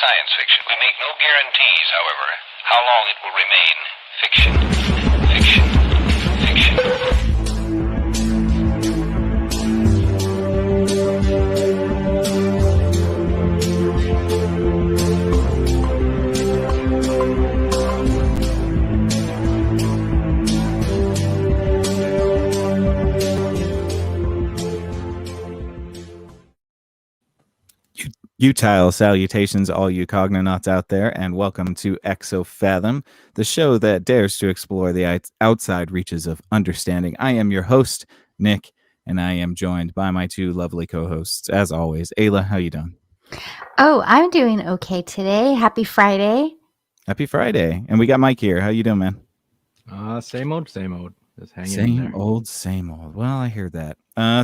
science fiction. We make no guarantees, however, how long it will remain fiction. Fiction. Fiction. Utile salutations, all you cognonauts out there, and welcome to Exo Fathom, the show that dares to explore the outside reaches of understanding. I am your host, Nick, and I am joined by my two lovely co-hosts, as always. Ayla, how you doing? Oh, I'm doing okay today. Happy Friday. Happy Friday. And we got Mike here. How you doing, man? Same old. Just hanging in Same there. Same old. Well, I hear that.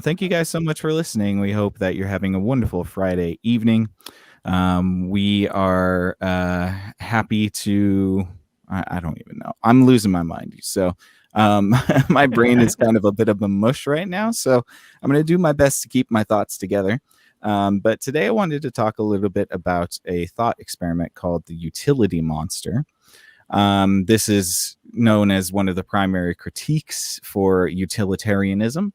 Thank you guys so much for listening. We hope that you're having a wonderful Friday evening. We are happy to, I don't even know. I'm losing my mind. So my brain is kind of a bit of a mush right now. So I'm going to do my best to keep my thoughts together. But today I wanted to talk a little bit about a thought experiment called the utility monster. This is known as one of the primary critiques for utilitarianism,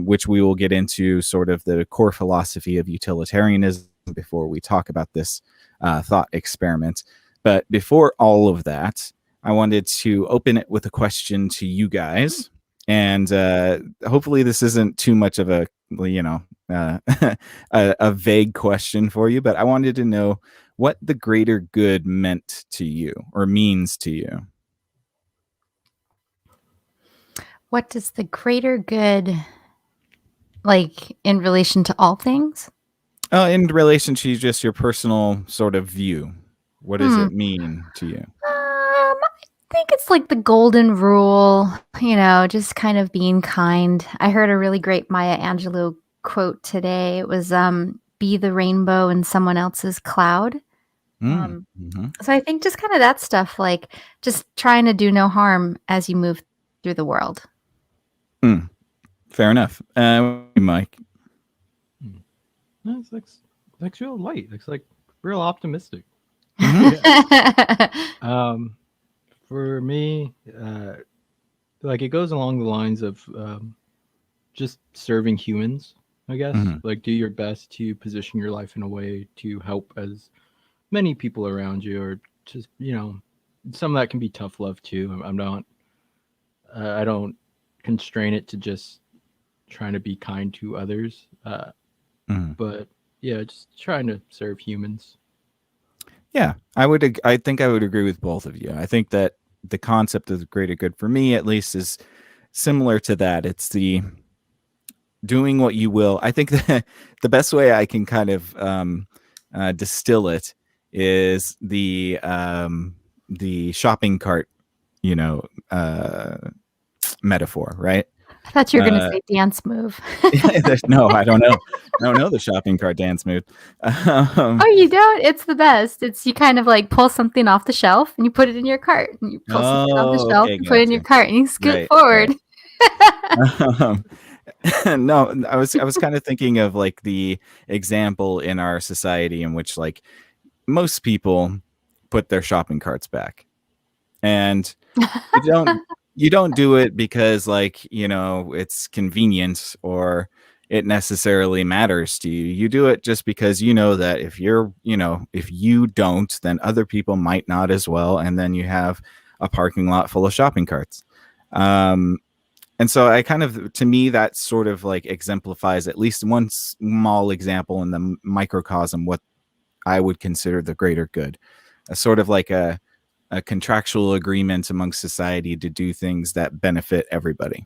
which we will get into sort of the core philosophy of utilitarianism before we talk about this thought experiment. But before all of that, I wanted to open it with a question to you guys. And hopefully this isn't too much of a, a vague question for you, but I wanted to know what the greater good meant to you or means to you. What does the greater good, like in relation to all things? In relation to just your personal sort of view. What does it mean to you? I think it's like the golden rule, just kind of being kind. I heard a really great Maya Angelou quote today. It was, be the rainbow in someone else's cloud. So I think just kind of that stuff, like just trying to do no harm as you move through the world. Fair enough. Mike? No, it's real light. It's like real optimistic. For me, like it goes along the lines of just serving humans, I guess. Like do your best to position your life in a way to help as many people around you, or just, some of that can be tough love too. I don't constrain it to just trying to be kind to others. But yeah, just trying to serve humans. Yeah, I think I would agree with both of you. I think that the concept of the greater good, for me at least, is similar to that. It's the doing what you will. I think that the best way I can kind of distill it is the shopping cart, metaphor, right? I thought you were going to say dance move. No, I don't know. I don't know the shopping cart dance move. Oh, you don't? It's the best. It's you kind of like pull something off the shelf and you put it in your cart. And you pull something off the shelf and put it in your cart and you scoot forward. Right. No, I was kind of thinking of like the example in our society in which like most people put their shopping carts back, and you don't do it because like, it's convenient or it necessarily matters to you. You do it just because you know that if you don't, then other people might not as well, and then you have a parking lot full of shopping carts. And so I kind of, to me, that sort of like exemplifies at least one small example in the microcosm what I would consider the greater good, a sort of like a contractual agreement among society to do things that benefit everybody.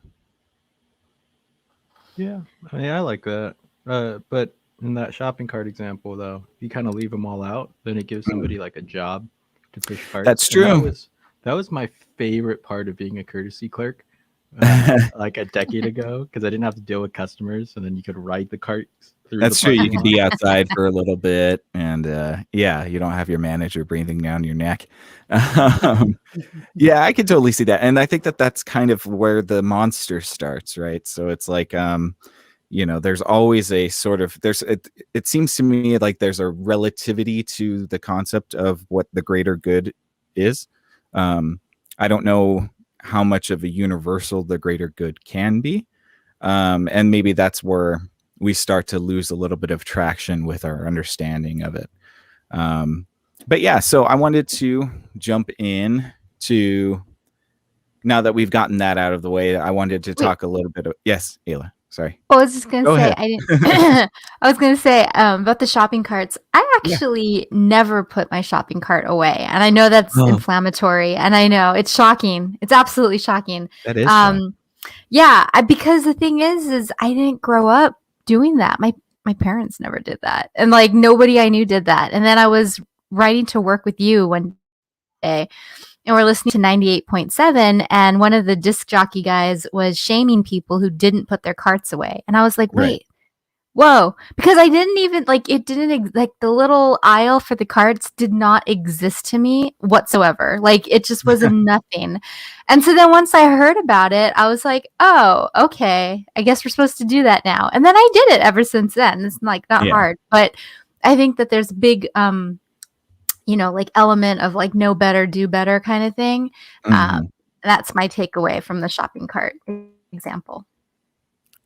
Yeah, I mean, I like that. But in that shopping cart example, though, if you kind of leave them all out, then it gives somebody like a job to push carts. That's true. That was my favorite part of being a courtesy clerk. Like a decade ago, because I didn't have to deal with customers, and then you could ride the carts through. That's true. You could be outside for a little bit, and you don't have your manager breathing down your neck. Yeah, I can totally see that, and I think that that's kind of where the monster starts, right? So it's like there's always a sort of it seems to me like there's a relativity to the concept of what the greater good is. I don't know how much of a universal the greater good can be. And maybe that's where we start to lose a little bit of traction with our understanding of it. But yeah, so I wanted to jump in to, now that we've gotten that out of the way, I wanted to talk a little bit of, yes, Ayla, sorry. I was just gonna Go say ahead. I didn't. I was gonna say about the shopping carts. I actually never put my shopping cart away, and I know that's inflammatory, and I know it's shocking. It's absolutely shocking. That is shocking. Yeah, because the thing is I didn't grow up doing that. My parents never did that, and like nobody I knew did that. And then I was riding to work with you one day, and we're listening to 98.7, and one of the disc jockey guys was shaming people who didn't put their carts away. And I was like, wait, whoa, because I didn't even like the little aisle for the carts did not exist to me whatsoever. Like it just was a nothing. And so then once I heard about it, I was like, oh, okay, I guess we're supposed to do that now. And then I did it ever since then. It's like not hard, but I think that there's a big like element of like know better, do better kind of thing. That's my takeaway from the shopping cart example.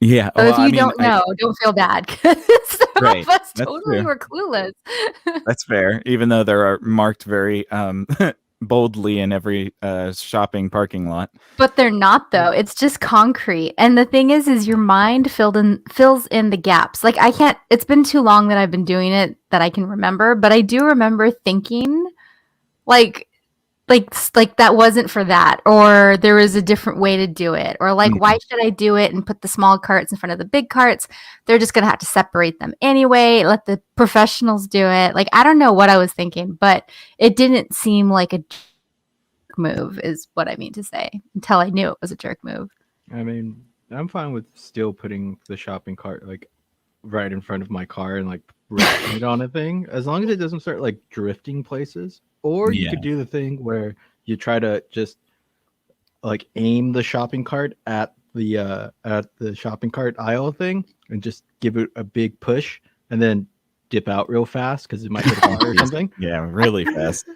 Yeah. So if you don't know, don't feel bad, because some of us totally were clueless. That's fair, even though there are marked very boldly in every shopping parking lot. But they're not, though. It's just concrete. And the thing is your mind fills in the gaps. Like I can't, it's been too long that I've been doing it that I can remember, but I do remember thinking like that wasn't for that, or there was a different way to do it, or like why should I do it and put the small carts in front of the big carts? They're just gonna have to separate them anyway, let the professionals do it. Like I don't know what I was thinking, but it didn't seem like a jerk move is what I mean to say, until I knew it was a jerk move. I mean, I'm fine with still putting the shopping cart like right in front of my car and like resting it on a thing, as long as it doesn't start like drifting places. Or you could do the thing where you try to just like aim the shopping cart at the shopping cart aisle thing and just give it a big push and then dip out real fast because it might hit a car or something. Yeah, really fast.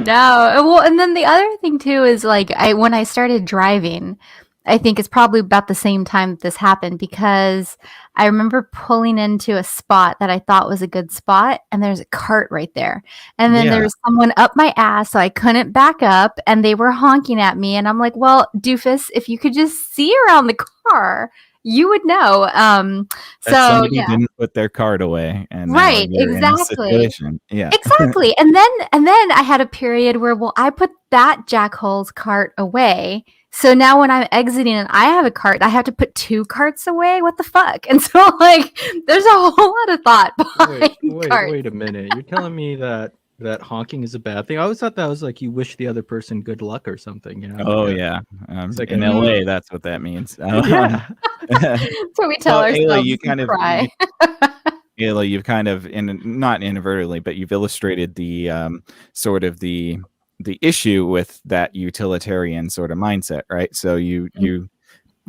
No, well, and then the other thing too is like when I started driving, I think it's probably about the same time that this happened, because I remember pulling into a spot that I thought was a good spot, and there's a cart right there. And then there was someone up my ass, so I couldn't back up, and they were honking at me. And I'm like, well, doofus, if you could just see around the car, you would know. So somebody didn't put their cart away, and right, exactly. Yeah, exactly. And then I had a period where, well, I put that jackhole's cart away. So now when I'm exiting and I have a cart, I have to put 2 carts away. What the fuck? And so like, there's a whole lot of thought behind carts. Wait a minute. You're telling me that honking is a bad thing? I always thought that was like you wish the other person good luck or something. You know? Oh yeah. Like in LA, that's what that means. Yeah. So we tell ourselves Ayla, you kind to cry. Ayla, you've kind of, not inadvertently, but you've illustrated the sort of the issue with that utilitarian sort of mindset, right? So you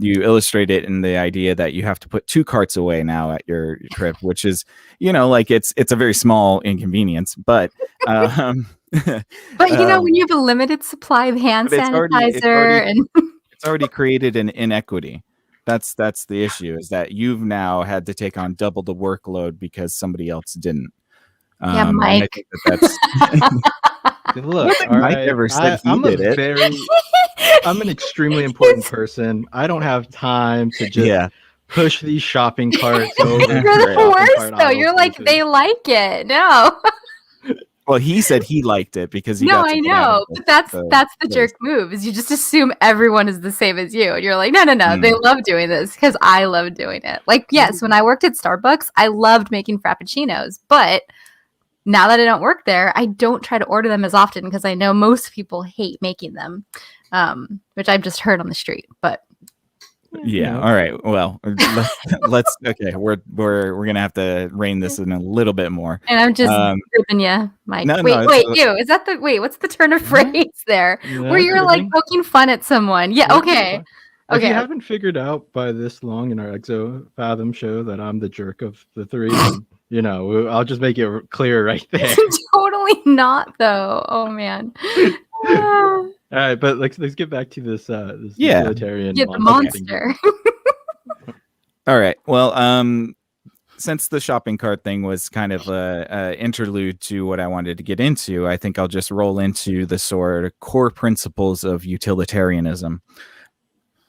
illustrate it in the idea that you have to put 2 carts away now at your trip, which is, like it's a very small inconvenience, but but when you have a limited supply of hand sanitizer it's already created an inequity. That's the issue, is that you've now had to take on double the workload because somebody else didn't. Yeah, Mike. I think that's Look, Mike never said he did it. I'm an extremely important person. I don't have time to just push these shopping carts over. You're the worst, though. You're like, they like it. No. Well, he said he liked it because he got to I know, but that's the jerk move, is you just assume everyone is the same as you, and you're like, no, they love doing this because I love doing it. Like, yes, when I worked at Starbucks, I loved making frappuccinos, but now that I don't work there, I don't try to order them as often because I know most people hate making them, which I've just heard on the street. But yeah, all right. Well, let's okay. We're gonna have to rein this in a little bit more. And I'm just ribbing you, Mike. No, wait, you. Is that the what's the turn of phrase there? Where you're like poking fun at someone? Yeah, okay. If Okay. you haven't figured out by this long in our Exo Fathom show that I'm the jerk of the three, then I'll just make it clear right there. Totally not, though. Oh man. All right, but let's get back to this utilitarian Get the monster thing. monster. All right. Well, since the shopping cart thing was kind of a interlude to what I wanted to get into, I think I'll just roll into the sort of core principles of utilitarianism.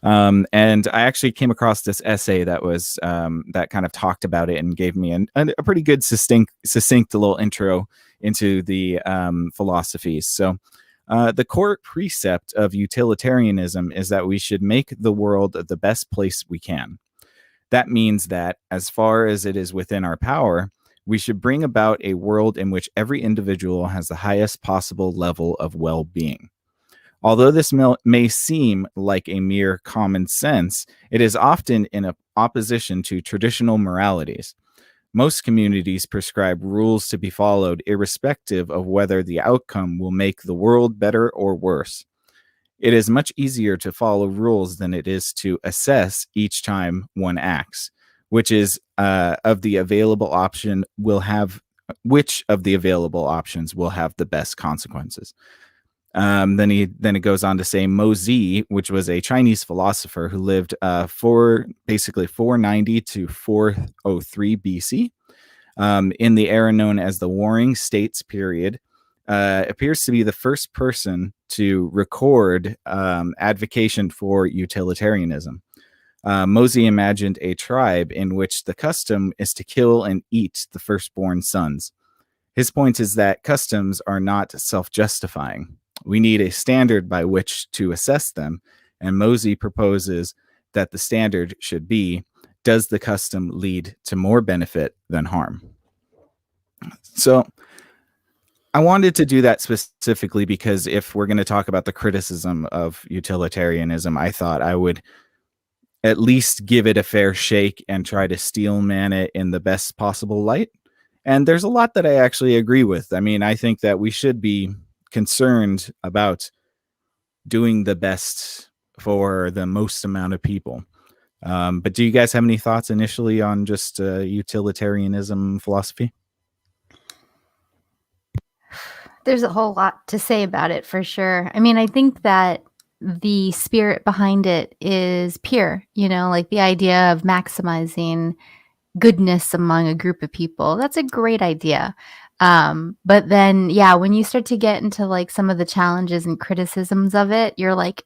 And I actually came across this essay that was that kind of talked about it and gave me a pretty good succinct little intro into the philosophies. So the core precept of utilitarianism is that we should make the world the best place we can. That means that as far as it is within our power, we should bring about a world in which every individual has the highest possible level of well-being. Although this may seem like a mere common sense, it is often in opposition to traditional moralities. Most communities prescribe rules to be followed irrespective of whether the outcome will make the world better or worse. It is much easier to follow rules than it is to assess each time one acts, which of the available option will have which of the available options will have the best consequences. Then it goes on to say Mozi, which was a Chinese philosopher who lived basically 490 to 403 BC, in the era known as the Warring States period, appears to be the first person to record advocation for utilitarianism. Mozi imagined a tribe in which the custom is to kill and eat the firstborn sons. His point is that customs are not self-justifying. We need a standard by which to assess them, and Mozi proposes that the standard should be, does the custom lead to more benefit than harm? So I wanted to do that specifically because if we're going to talk about the criticism of utilitarianism, I thought I would at least give it a fair shake and try to steelman it in the best possible light. And there's a lot that I actually agree with. I mean, I think that we should be concerned about doing the best for the most amount of people. But do you guys have any thoughts initially on just utilitarianism philosophy? There's a whole lot to say about it for sure. I mean, I think that the spirit behind it is pure, like the idea of maximizing goodness among a group of people. That's a great idea. But then, yeah, when you start to get into like some of the challenges and criticisms of it, you're like,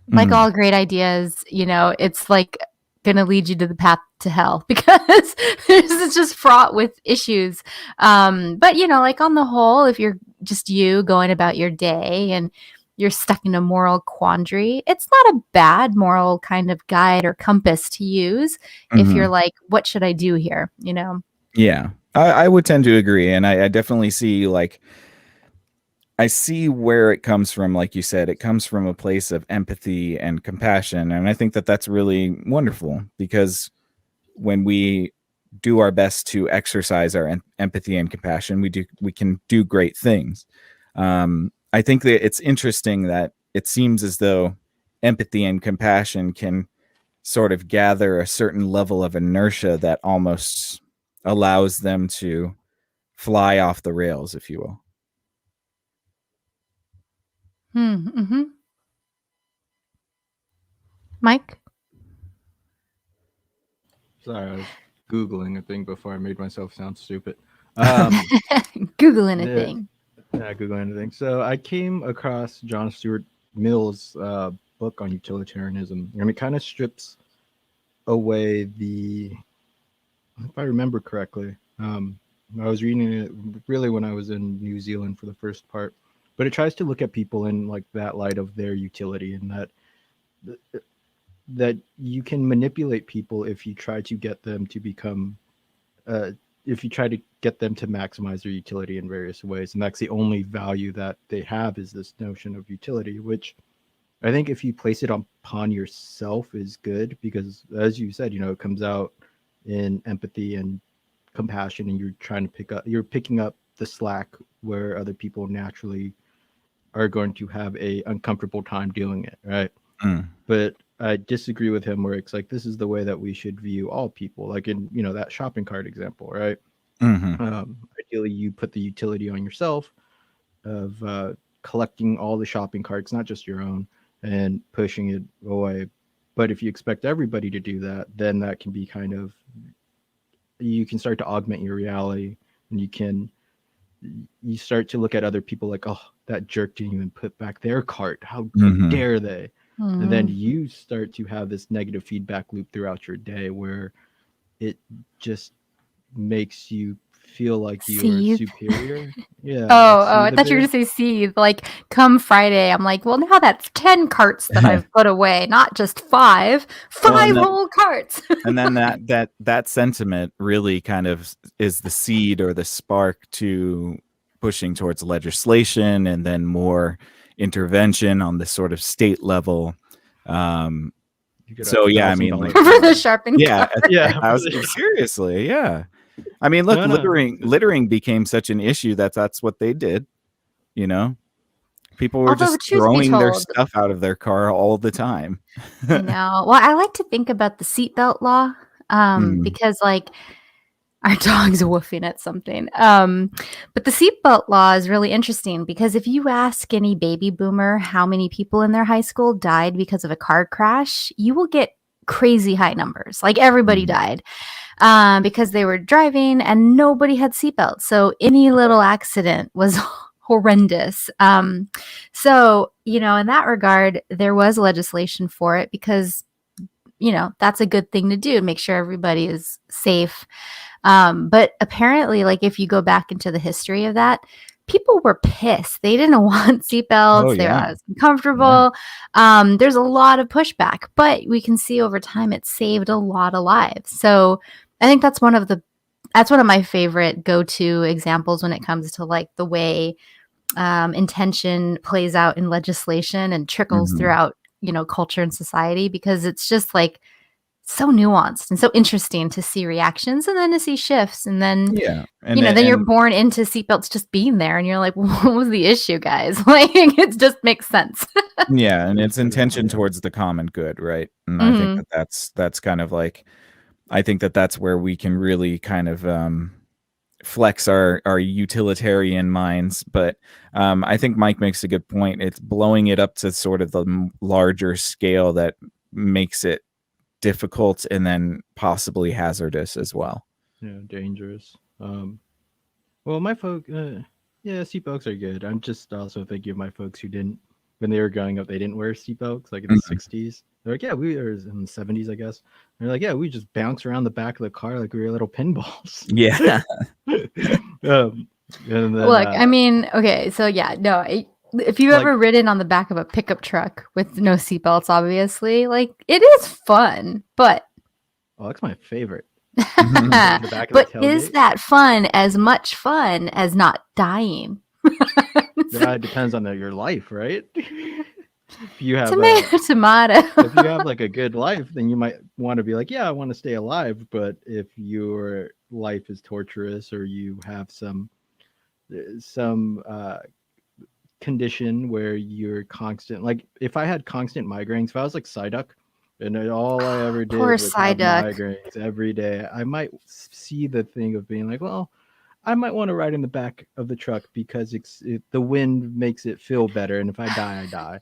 like all great ideas, it's like going to lead you to the path to hell because it's just fraught with issues. But, like on the whole, if you're just you going about your day and you're stuck in a moral quandary, it's not a bad moral kind of guide or compass to use if you're like, what should I do here? Yeah, I would tend to agree. And I definitely see I see where it comes from. Like you said, it comes from a place of empathy and compassion. And I think that that's really wonderful because when we do our best to exercise our empathy and compassion, we can do great things. I think that it's interesting that it seems as though empathy and compassion can sort of gather a certain level of inertia that almost allows them to fly off the rails, if you will. Mm-hmm. Mike? Sorry, I was Googling a thing before I made myself sound stupid. Google anything. Yeah, Google anything. So I came across John Stuart Mill's book on utilitarianism, and it kind of strips away if I remember correctly, I was reading it really when I was in New Zealand for the first part, but it tries to look at people in like that light of their utility, and that you can manipulate people if you try to get them to become if you try to get them to maximize their utility in various ways. And that's the only value that they have, is this notion of utility, which I think if you place it upon yourself is good, because as you said, it comes out in empathy and compassion, and you're picking up the slack where other people naturally are going to have a uncomfortable time doing it, right? But I disagree with him where it's like this is the way that we should view all people, like in that shopping cart example, right? Ideally, you put the utility on yourself of collecting all the shopping carts, not just your own, and pushing it away. But if you expect everybody to do that, then that can be kind of, you can start to augment your reality, and you start to look at other people like, oh, that jerk didn't even put back their cart. How dare they? And then you start to have this negative feedback loop throughout your day where it just makes you feel like you are Seethe. superior. Yeah. Oh, Like I seethe a thought you were bit. going to say seethe. Like, come Friday, I'm like, well, now that's 10 carts that I've put away, not just 5. 5 whole carts. And then that sentiment really kind of is the seed or the spark to pushing towards legislation and then more intervention on the sort of state level. So yeah, I mean, like, For the sharpened yeah, cart. Yeah. seriously, yeah. I mean, look, littering became such an issue that's what they did. You know, people were Although, just truth be throwing their told, stuff out of their car all the time. I know. Well, I like to think about the seatbelt law because, like, our dog's woofing at something. But the seatbelt law is really interesting because if you ask any baby boomer how many people in their high school died because of a car crash, you will get crazy high numbers. Like everybody died because they were driving and nobody had seatbelts. So any little accident was horrendous. So, in that regard, there was legislation for it because, that's a good thing to do to make sure everybody is safe. But apparently, like if you go back into the history of that, people were pissed. They didn't want seatbelts. Oh, They yeah. were uncomfortable. There's a lot of pushback, but we can see over time it saved a lot of lives. So I think that's one of my favorite go-to examples when it comes to like the way intention plays out in legislation and trickles throughout, culture and society, because it's just like so nuanced and so interesting to see reactions and then to see shifts. And then, Yeah. then you're born into seatbelts just being there and you're like, what was the issue, guys? Like, it just makes sense. Yeah, and it's intention towards the common good, right? And I think that's kind of like, I think that's where we can really kind of flex our utilitarian minds. But I think Mike makes a good point. It's blowing it up to sort of the larger scale that makes it difficult and then possibly hazardous as well. Yeah, dangerous. Well, my seatbelts are good. I'm just also thinking of my folks who didn't, when they were growing up, they didn't wear seatbelts, like in the 60s. They're like, yeah, we were in the 70s, I guess. They're like, yeah, we just bounce around the back of the car like we were little pinballs. Yeah. And then, Look, I mean, okay, so yeah, no, if you've ever ridden on the back of a pickup truck with no seatbelts, obviously, like it is fun, but that's my favorite. But is that fun as much fun as not dying? Yeah, it depends on your life, right? If you have tomato. If you have like a good life, then you might want to be like, yeah, I want to stay alive. But if your life is torturous or you have some condition where you're constant, like if I had constant migraines, if I was like Psyduck and all I ever did was have migraines every day, I might see the thing of being like, well, I might want to ride in the back of the truck because the wind makes it feel better, and if I die, I die.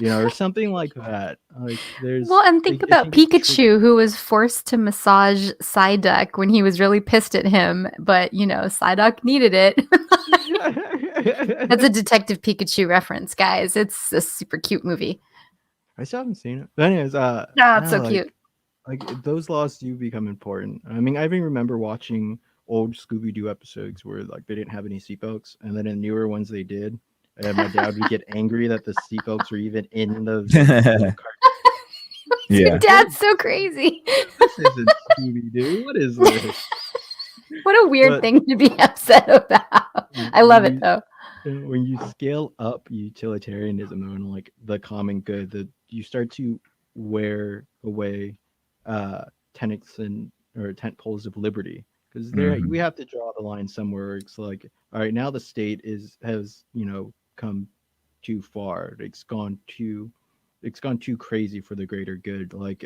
Or something like that. Like and think about Pikachu, who was forced to massage Psyduck when he was really pissed at him, but Psyduck needed it. That's a Detective Pikachu reference, guys. It's a super cute movie. I still haven't seen it. But anyways, it's so cute. Like those laws do become important. I mean, I even remember watching old Scooby-Doo episodes where like they didn't have any seatbelts, and then in newer ones they did. And my dad would get angry that the seatbelts were even in the car. Yeah. Your dad's so crazy. This isn't Scooby-Doo. What is this? What a weird thing to be upset about. I love it though. When you scale up utilitarianism and like the common good, you start to wear away tenets or tent poles of liberty. Because we have to draw the line somewhere where it's like, all right, now the state has come too far. It's gone too it's gone too crazy for the greater good. Like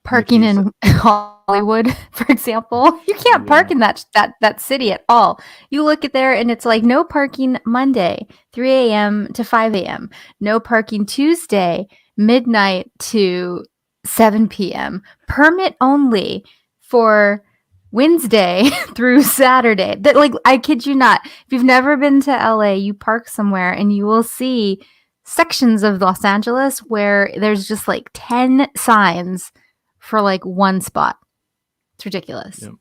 Parking in Hollywood, for example, you can't park in that city at all. You look at there and it's like no parking Monday, 3 a.m. to 5 a.m. No parking Tuesday, midnight to 7 p.m. Permit only for Wednesday through Saturday. That, like, I kid you not. If you've never been to LA, you park somewhere and you will see sections of Los Angeles where there's just like 10 signs for like one spot. It's ridiculous. Yep.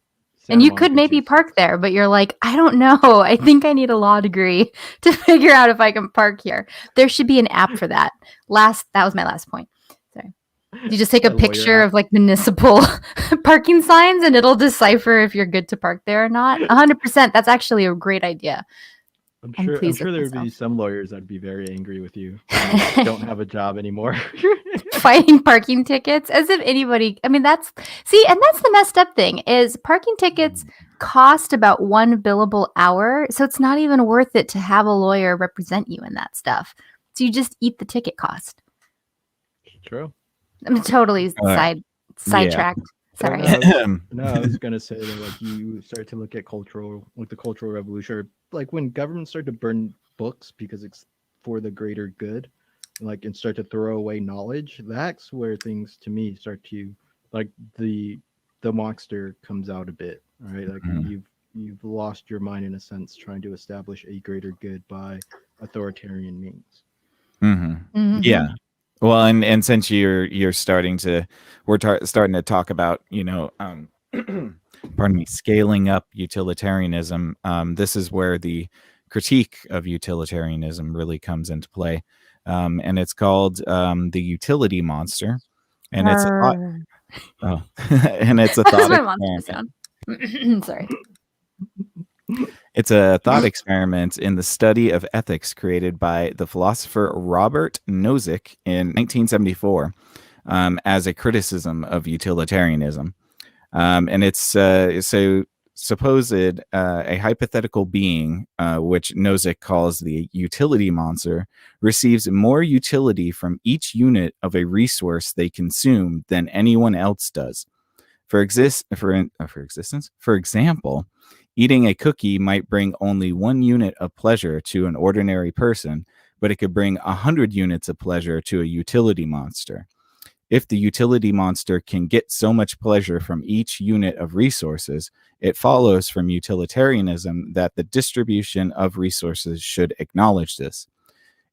And you could maybe park there, but you're like, I don't know. I think I need a law degree to figure out if I can park here. There should be an app for that. That was my last point. Sorry. You just take a picture of like municipal parking signs and it'll decipher if you're good to park there or not. 100%. That's actually a great idea. I'm sure there would be some lawyers that'd be very angry with you. Don't have a job anymore. Fighting parking tickets as if anybody. I mean, that's the messed up thing is parking tickets cost about 1 billable hour, so it's not even worth it to have a lawyer represent you in that stuff. So you just eat the ticket cost. True. I'm totally sidetracked. Sorry. No, I was gonna say that like you start to look at the cultural revolution, or like when governments start to burn books because it's for the greater good, like and start to throw away knowledge. That's where things to me start to like the monster comes out a bit, right? Like you've lost your mind in a sense trying to establish a greater good by authoritarian means. Yeah. Well, and since we're starting to talk about, pardon me, scaling up utilitarianism. This is where the critique of utilitarianism really comes into play, and it's called the utility monster, and it's a thought experiment. Sorry. It's a thought experiment in the study of ethics created by the philosopher Robert Nozick in 1974 as a criticism of utilitarianism. And it's so supposed a hypothetical being, which Nozick calls the utility monster, receives more utility from each unit of a resource they consume than anyone else does. For example, eating a cookie might bring only 1 unit of pleasure to an ordinary person, but it could bring 100 units of pleasure to a utility monster. If the utility monster can get so much pleasure from each unit of resources, it follows from utilitarianism that the distribution of resources should acknowledge this.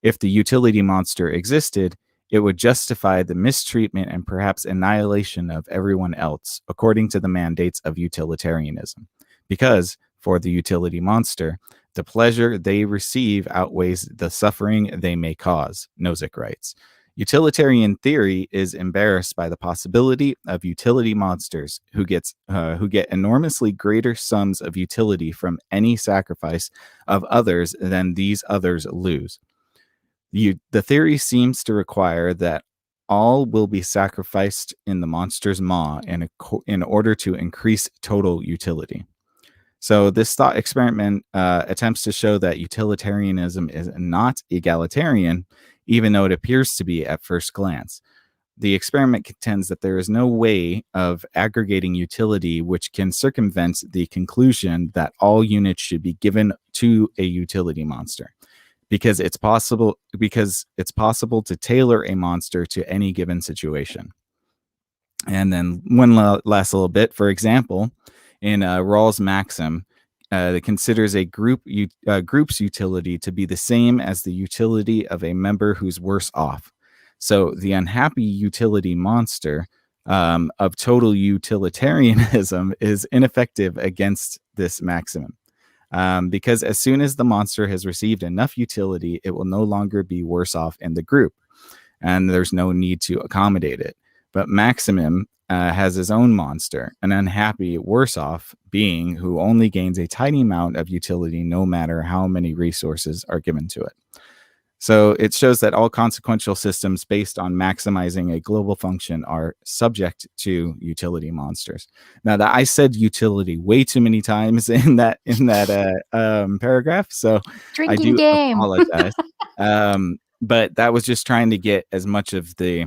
If the utility monster existed, it would justify the mistreatment and perhaps annihilation of everyone else, according to the mandates of utilitarianism. Because, for the utility monster, the pleasure they receive outweighs the suffering they may cause, Nozick writes. Utilitarian theory is embarrassed by the possibility of utility monsters who get enormously greater sums of utility from any sacrifice of others than these others lose. The theory seems to require that all will be sacrificed in the monster's maw in order to increase total utility. So this thought experiment attempts to show that utilitarianism is not egalitarian, even though it appears to be at first glance. The experiment contends that there is no way of aggregating utility which can circumvent the conclusion that all units should be given to a utility monster, because it's possible to tailor a monster to any given situation. And then one last little bit, for example, in Rawls' maxim, that considers a group's utility to be the same as the utility of a member who's worse off. So the unhappy utility monster of total utilitarianism is ineffective against this maximum. Because as soon as the monster has received enough utility, it will no longer be worse off in the group, and there's no need to accommodate it. But Maximum has his own monster, an unhappy, worse off being who only gains a tiny amount of utility no matter how many resources are given to it. So it shows that all consequential systems based on maximizing a global function are subject to utility monsters. Now, that I said utility way too many times in that paragraph, so Drinking game. apologize. but that was just trying to get as much of the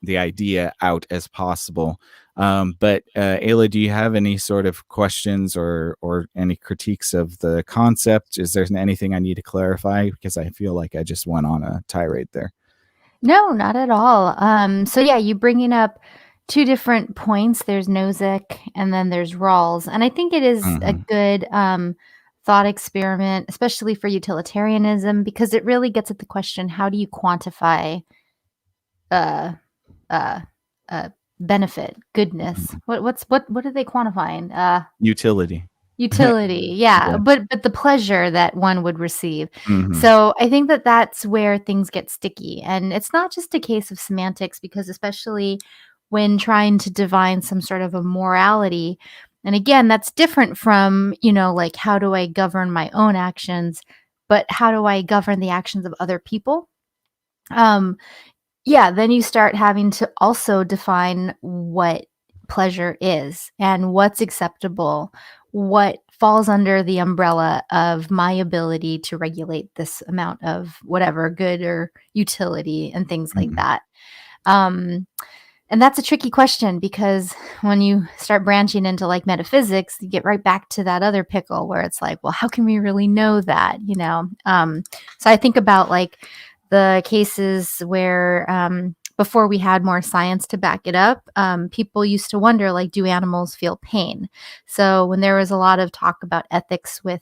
idea out as possible. But Ayla, do you have any sort of questions or any critiques of the concept? Is there anything I need to clarify? Because I feel like I just went on a tirade there. No, not at all. So yeah, you bringing up two different points. There's Nozick and then there's Rawls. And I think it is a good thought experiment, especially for utilitarianism, because it really gets at the question, how do you quantify benefit, goodness? What are they quantifying? Utility. Utility, yeah. But the pleasure that one would receive. So I think that that's where things get sticky, and it's not just a case of semantics, because especially when trying to define some sort of a morality, and again, that's different from, like, how do I govern my own actions, but how do I govern the actions of other people? Yeah, then you start having to also define what pleasure is and what's acceptable, what falls under the umbrella of my ability to regulate this amount of whatever good or utility and things like that. And that's a tricky question, because when you start branching into like metaphysics, you get right back to that other pickle where it's like, well, how can we really know that? So I think about like the cases where before we had more science to back it up, people used to wonder, like, do animals feel pain? So when there was a lot of talk about ethics with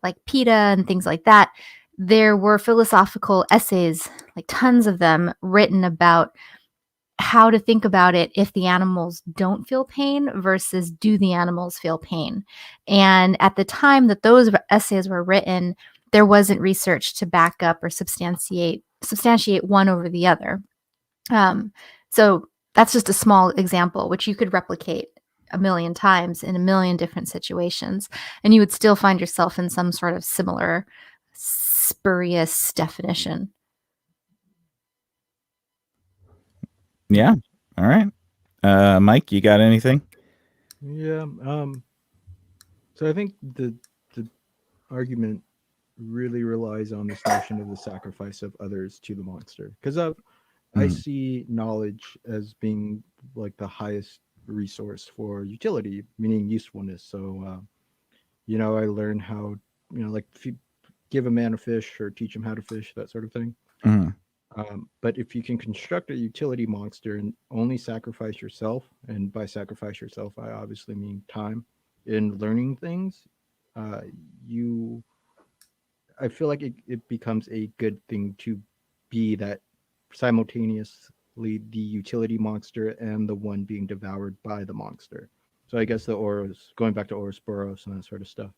like PETA and things like that, there were philosophical essays, like tons of them, written about how to think about it if the animals don't feel pain versus do the animals feel pain. And at the time that those essays were written, there wasn't research to back up or substantiate one over the other. So that's just a small example, which you could replicate a million times in a million different situations, and you would still find yourself in some sort of similar spurious definition. Yeah. All right. Mike, you got anything? Yeah. So I think the argument really relies on this notion of the sacrifice of others to the monster, because I see knowledge as being like the highest resource for utility, meaning usefulness. So I learn how, like if you give a man a fish or teach him how to fish, that sort of thing. But if you can construct a utility monster and only sacrifice yourself, and by sacrifice yourself, I obviously mean time in learning things, I feel like it becomes a good thing to be that simultaneously the utility monster and the one being devoured by the monster. So I guess the Ouros, going back to Ouroboros and that sort of stuff.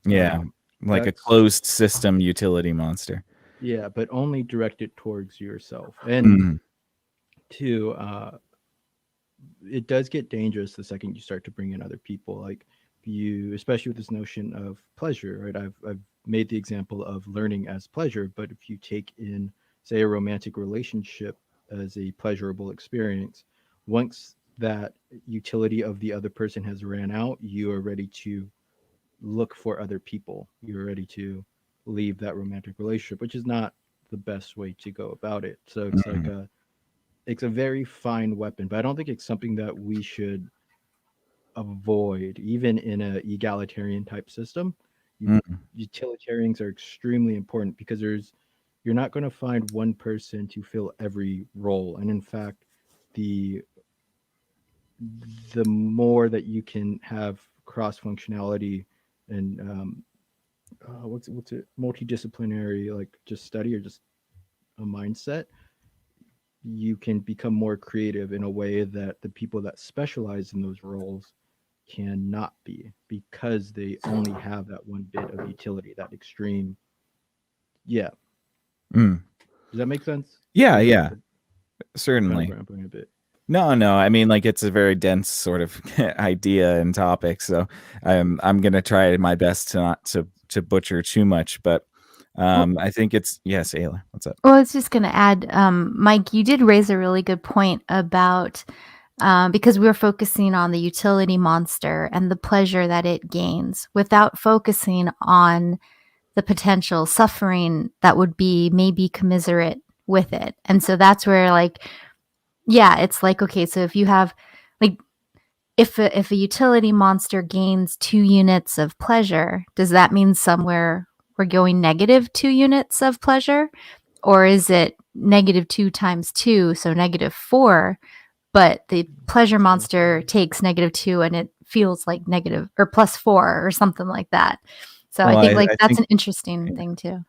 Yeah, like a closed system utility monster. Yeah, but only directed towards yourself. And two, it does get dangerous the second you start to bring in other people. Like especially with this notion of pleasure, right? I've made the example of learning as pleasure, but if you take in, say, a romantic relationship as a pleasurable experience, once that utility of the other person has ran out, you are ready to look for other people. You're ready to leave that romantic relationship, which is not the best way to go about it. So it's like it's a very fine weapon, but I don't think it's something that we should avoid, even in a egalitarian type system. Utilitarians are extremely important, because you're not going to find one person to fill every role, and in fact, the more that you can have cross functionality and what's it, multidisciplinary, like just study or just a mindset, you can become more creative in a way that the people that specialize in those roles cannot be, because they only have that one bit of utility, that extreme. Yeah. Does that make sense? Yeah. Certainly. Kind of rambling a bit. No. I mean, like, it's a very dense sort of idea and topic, so I'm gonna try my best to not to butcher too much, but I think it's yes, Ayla. What's up? Well, I was just going to add, Mike, you did raise a really good point about because we were focusing on the utility monster and the pleasure that it gains, without focusing on the potential suffering that would be maybe commiserate with it. And so that's where, like, yeah, it's like, okay, so if you have, like, if a utility monster gains 2 units of pleasure, does that mean somewhere we're going negative 2 units of pleasure? Or is it negative 2 times 2, so negative 4, but the pleasure monster takes negative 2 and it feels like negative or plus 4 or something like that. So I Well, think, like, I that's think an interesting thing too.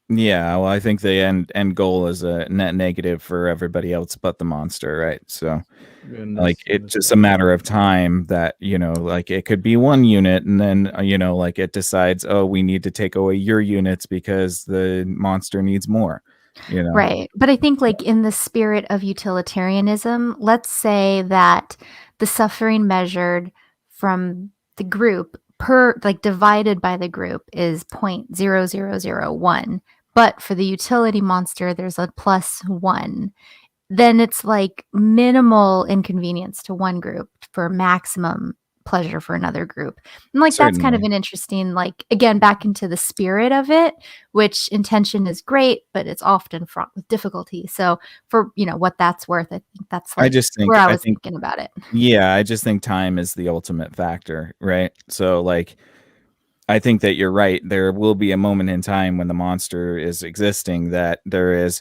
yeah, well, I think the end goal is a net negative for everybody else but the monster, right? So And like that's it's just a matter of time that, you know, like it could be 1 unit and then you know, like it decides, oh, we need to take away your units because the monster needs more, you know. Right. But I think, like, in the spirit of utilitarianism, let's say that the suffering measured from the group per, like, divided by the group is 0.0001. But for the utility monster, there's a plus 1. Then it's like minimal inconvenience to one group for maximum pleasure for another group. And, like, that's kind of Certainly. an interesting, like, again, back into the spirit of it, which intention is great, but it's often fraught with difficulty. So for, you know, what that's worth, I think that's, I like, just think where I I was think thinking about it. yeah, I just think time is the ultimate factor, right? So like I think that you're right. There will be a moment in time when the monster is existing that there is,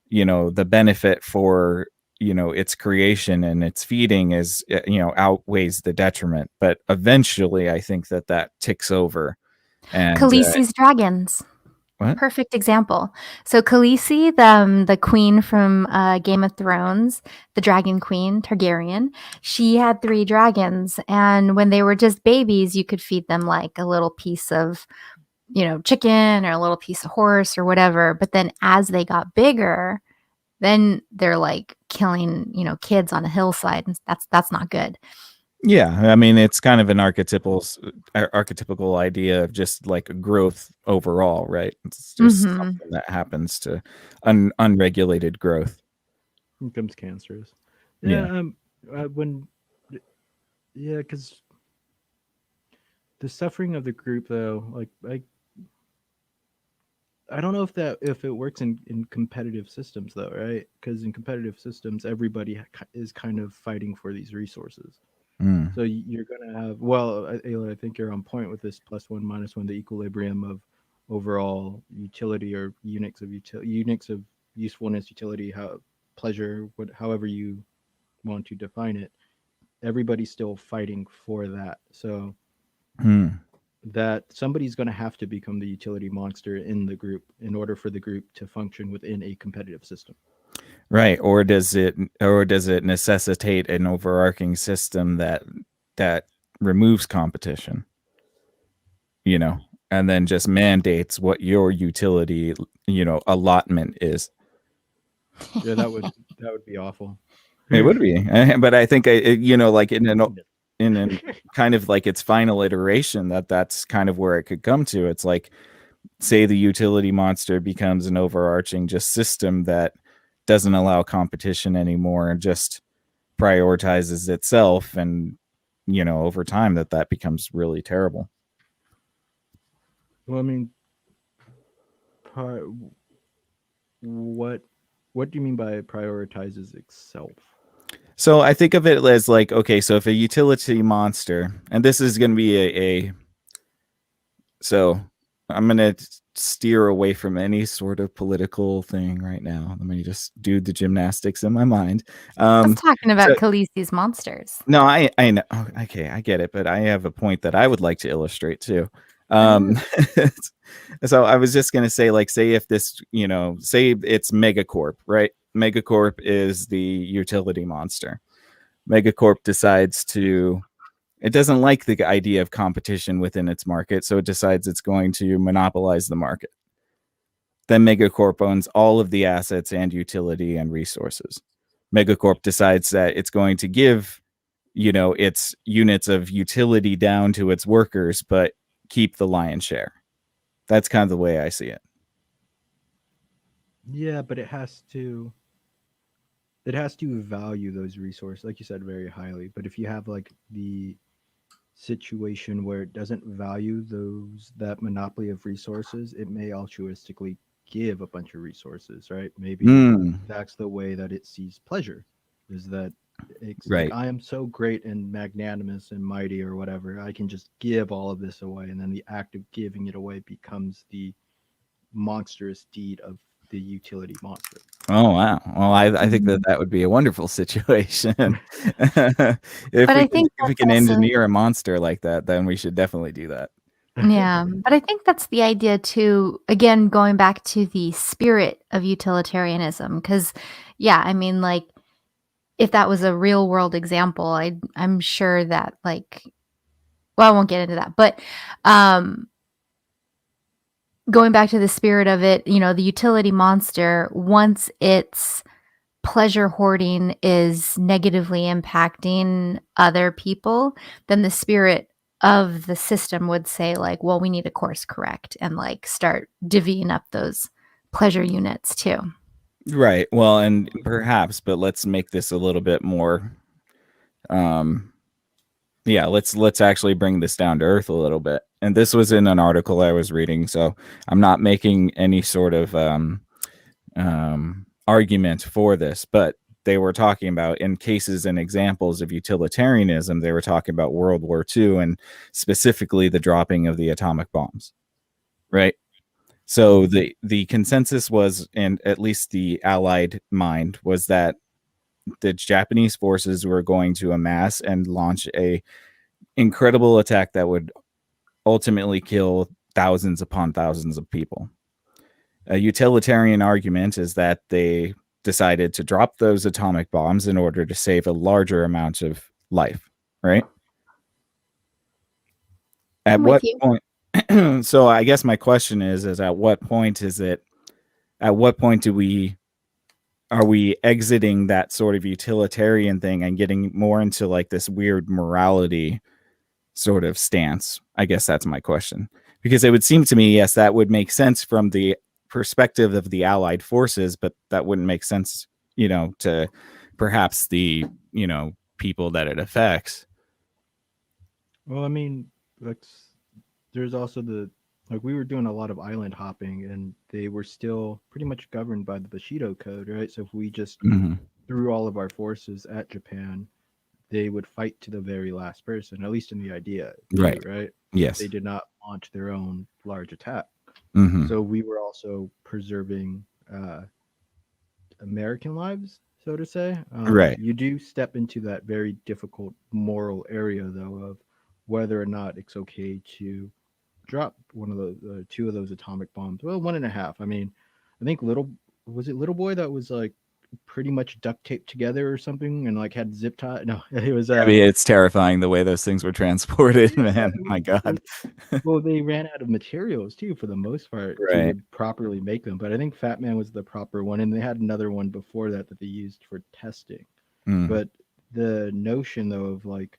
you know, the benefit for, you know, its creation and its feeding is, you know, outweighs the detriment. But eventually, I think that that ticks over. And Khaleesi's dragons. what? Perfect example. So Khaleesi, the queen from Game of Thrones, the dragon queen, Targaryen, she had 3 dragons. And when they were just babies, you could feed them like a little piece of, you know, chicken or a little piece of horse or whatever. But then as they got bigger, then they're like killing, you know, kids on a hillside. And that's not good. Yeah, I mean, it's kind of an archetypical idea of just like growth overall, right? It's just Hmm. something that happens to unregulated growth. becomes cancerous. Yeah. Yeah, when yeah, because the suffering of the group though, like I don't know if it works in competitive systems though, right? Because in competitive systems, everybody is kind of fighting for these resources. Mm. So you're gonna have, well, Ayla, I think you're on point with this plus 1 minus 1, the equilibrium of overall utility or units of usefulness, utility, how pleasure, however you want to define it. Everybody's still fighting for that. So Mm. that somebody's going to have to become the utility monster in the group in order for the group to function within a competitive system. Right. Or does it necessitate an overarching system that removes competition, you know, and then just mandates what your utility, you know, allotment is? Yeah, that would be awful. It would be, but I think you know, like in kind of like its final iteration, that's kind of where it could come to. It's like, say the utility monster becomes an overarching just system that doesn't allow competition anymore and just prioritizes itself, and you know, over time that becomes really terrible. Well, I mean, pri- what what do you mean by prioritizes itself? So I think of it as like, okay, so if a utility monster, and this is going to be a so I'm going to steer away from any sort of political thing right now. Let me just do the gymnastics in my mind. I was Um, talking so about Khaleesi's monsters. no, I know. Oh, okay, I get it, but I have a point that I would like to illustrate too. Oh. Um, so I was just gonna say, like, say if this, you know, say it's Megacorp, right? Megacorp is the utility monster. Megacorp decides to. It doesn't like the idea of competition within its market, so it decides it's going to monopolize the market. Then Megacorp owns all of the assets and utility and resources. Megacorp decides that it's going to give, you know, its units of utility down to its workers, but keep the lion's share. That's kind of the way I see it. Yeah, but it has to value those resources, like you said, very highly. But if you have like the situation where it doesn't value that monopoly of resources, it may altruistically give a bunch of resources, right? Maybe Mm, that's the way that it sees pleasure, is that it's like right. I am so great and magnanimous and mighty or whatever, I can just give all of this away, and then the act of giving it away becomes the monstrous deed of the utility monster. Oh wow. Well, I think that would be a wonderful situation. But I think If we that's can also, engineer a monster like that, then we should definitely do that. yeah, but I think that's the idea too. Again, going back to the spirit of utilitarianism, because, yeah, I mean, like, if that was a real world example, I'm sure that, like, well, I won't get into that, but um, going back to the spirit of it, the utility monster, once its pleasure hoarding is negatively impacting other people, then the spirit of the system would say, like, well, we need to course correct and, like, start divvying up those pleasure units too. Right. Well, and perhaps, but let's make this a little bit more yeah, let's actually bring this down to earth a little bit. And this was in an article I was reading, so I'm not making any sort of argument for this, but they were talking about in cases and examples of utilitarianism, they were talking about World War II and specifically the dropping of the atomic bombs, right? So the consensus was, and at least the Allied mind was, that the Japanese forces were going to amass and launch a incredible attack that would ultimately kill thousands upon thousands of people. A utilitarian argument is that they decided to drop those atomic bombs in order to save a larger amount of life, right? At I'm what with you. point? So I guess my question is at what point are we exiting that sort of utilitarian thing and getting more into like this weird morality sort of stance? I guess that's my question. Because it would seem to me, yes, that would make sense from the perspective of the Allied forces, but that wouldn't make sense, to perhaps the, people that it affects. Well, I mean, that's there's also like we were doing a lot of island hopping, and they were still pretty much governed by the Bushido Code, right? So if we just Mm-hmm. threw all of our forces at Japan, they would fight to the very last person, at least in the idea, Right. right? Yes. They did not launch their own large attack. Mm-hmm. So we were also preserving American lives, so to say. Right. You do step into that very difficult moral area, though, of whether or not it's okay to drop one of the two of those atomic bombs. Well, one and a half. I mean, I think little boy that was like pretty much duct taped together or something and like had zip tie. No, it was I mean, it's terrifying the way those things were transported, yeah, man. I My mean, God. well, they ran out of materials too, for the most part, Right. to properly make them. But I think Fat Man was the proper one, and they had another one before that they used for testing. Mm. But the notion, though, of like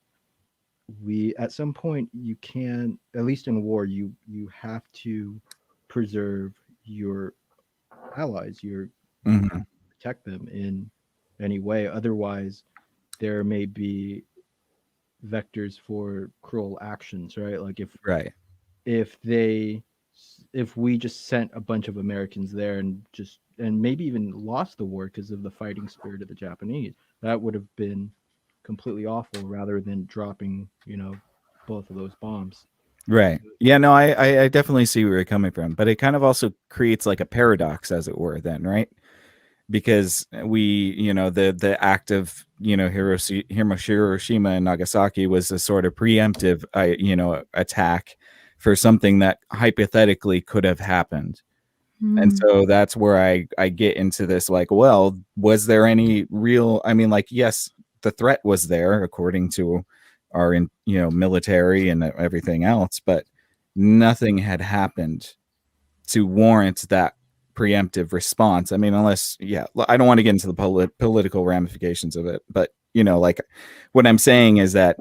we at some point you can, at least in war, you have to preserve your allies, your Mm-hmm. protect them in any way. Otherwise, there may be vectors for cruel actions, right? Like Right. if they if we just sent a bunch of Americans there and maybe even lost the war because of the fighting spirit of the Japanese, that would have been completely awful rather than dropping, both of those bombs. Right. Yeah, no, I definitely see where you're coming from, but it kind of also creates like a paradox, as it were, then, right? Because the act of, Hiroshima and Nagasaki was a sort of preemptive, attack for something that hypothetically could have happened. And so that's where I get into this, like, well, was there any real, I mean, like, yes, the threat was there according to our, military and everything else, but nothing had happened to warrant that preemptive response. I mean, unless, yeah, I don't want to get into the political ramifications of it, but, like, what I'm saying is that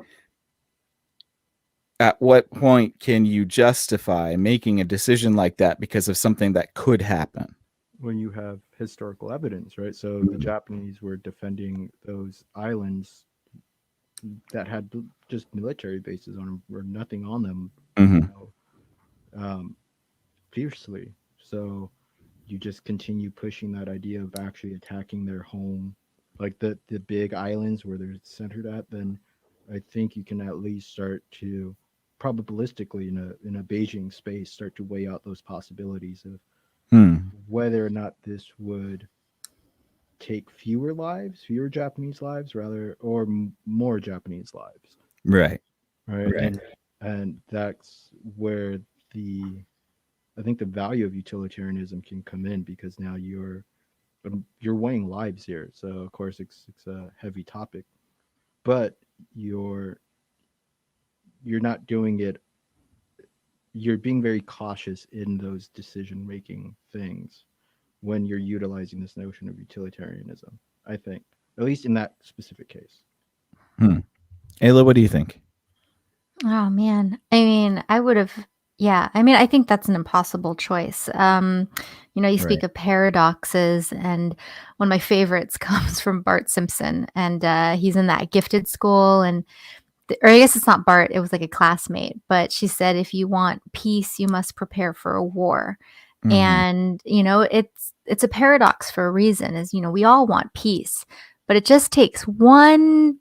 at what point can you justify making a decision like that because of something that could happen? When you have historical evidence, right? So the Japanese were defending those islands that had just military bases on them or nothing on them, Hmm. fiercely. So you just continue pushing that idea of actually attacking their home, like the big islands where they're centered at. Then I think you can at least start to probabilistically in a Beijing space start to weigh out those possibilities of Hmm. whether or not this would take fewer Japanese lives rather, or more Japanese lives, Right. right? Right. And that's where the I think the value of utilitarianism can come in, because now you're weighing lives here. So of course it's a heavy topic, but you're you're not doing it. You're being very cautious in those decision making things when you're utilizing this notion of utilitarianism. I think, at least in that specific case. Hmm. Ayla, what do you think? Oh man. I mean, I think that's an impossible choice. You Right. speak of paradoxes, and one of my favorites comes from Bart Simpson, and he's in that gifted school, and or I guess it's not Bart, it was like a classmate, but she said, if you want peace, you must prepare for a war. Hmm. And, it's a paradox for a reason, is, we all want peace, but it just takes one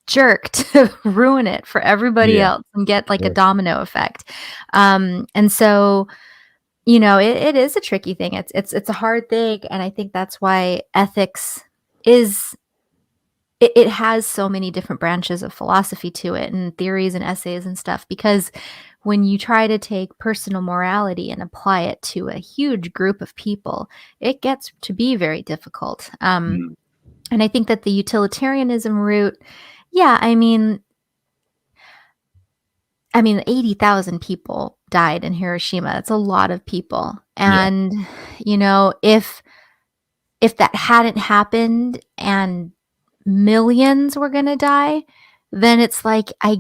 jerk to ruin it for everybody Yeah. else and get Of like a course. domino effect. And so, it is a tricky thing. It's a hard thing. And I think that's why ethics is it has so many different branches of philosophy to it, and theories and essays and stuff, because when you try to take personal morality and apply it to a huge group of people, it gets to be very difficult. Mm. And I think that the utilitarianism route, yeah, I mean 80,000 people died in Hiroshima. That's a lot of people. Yeah. And if that hadn't happened and millions were going to die, then it's like I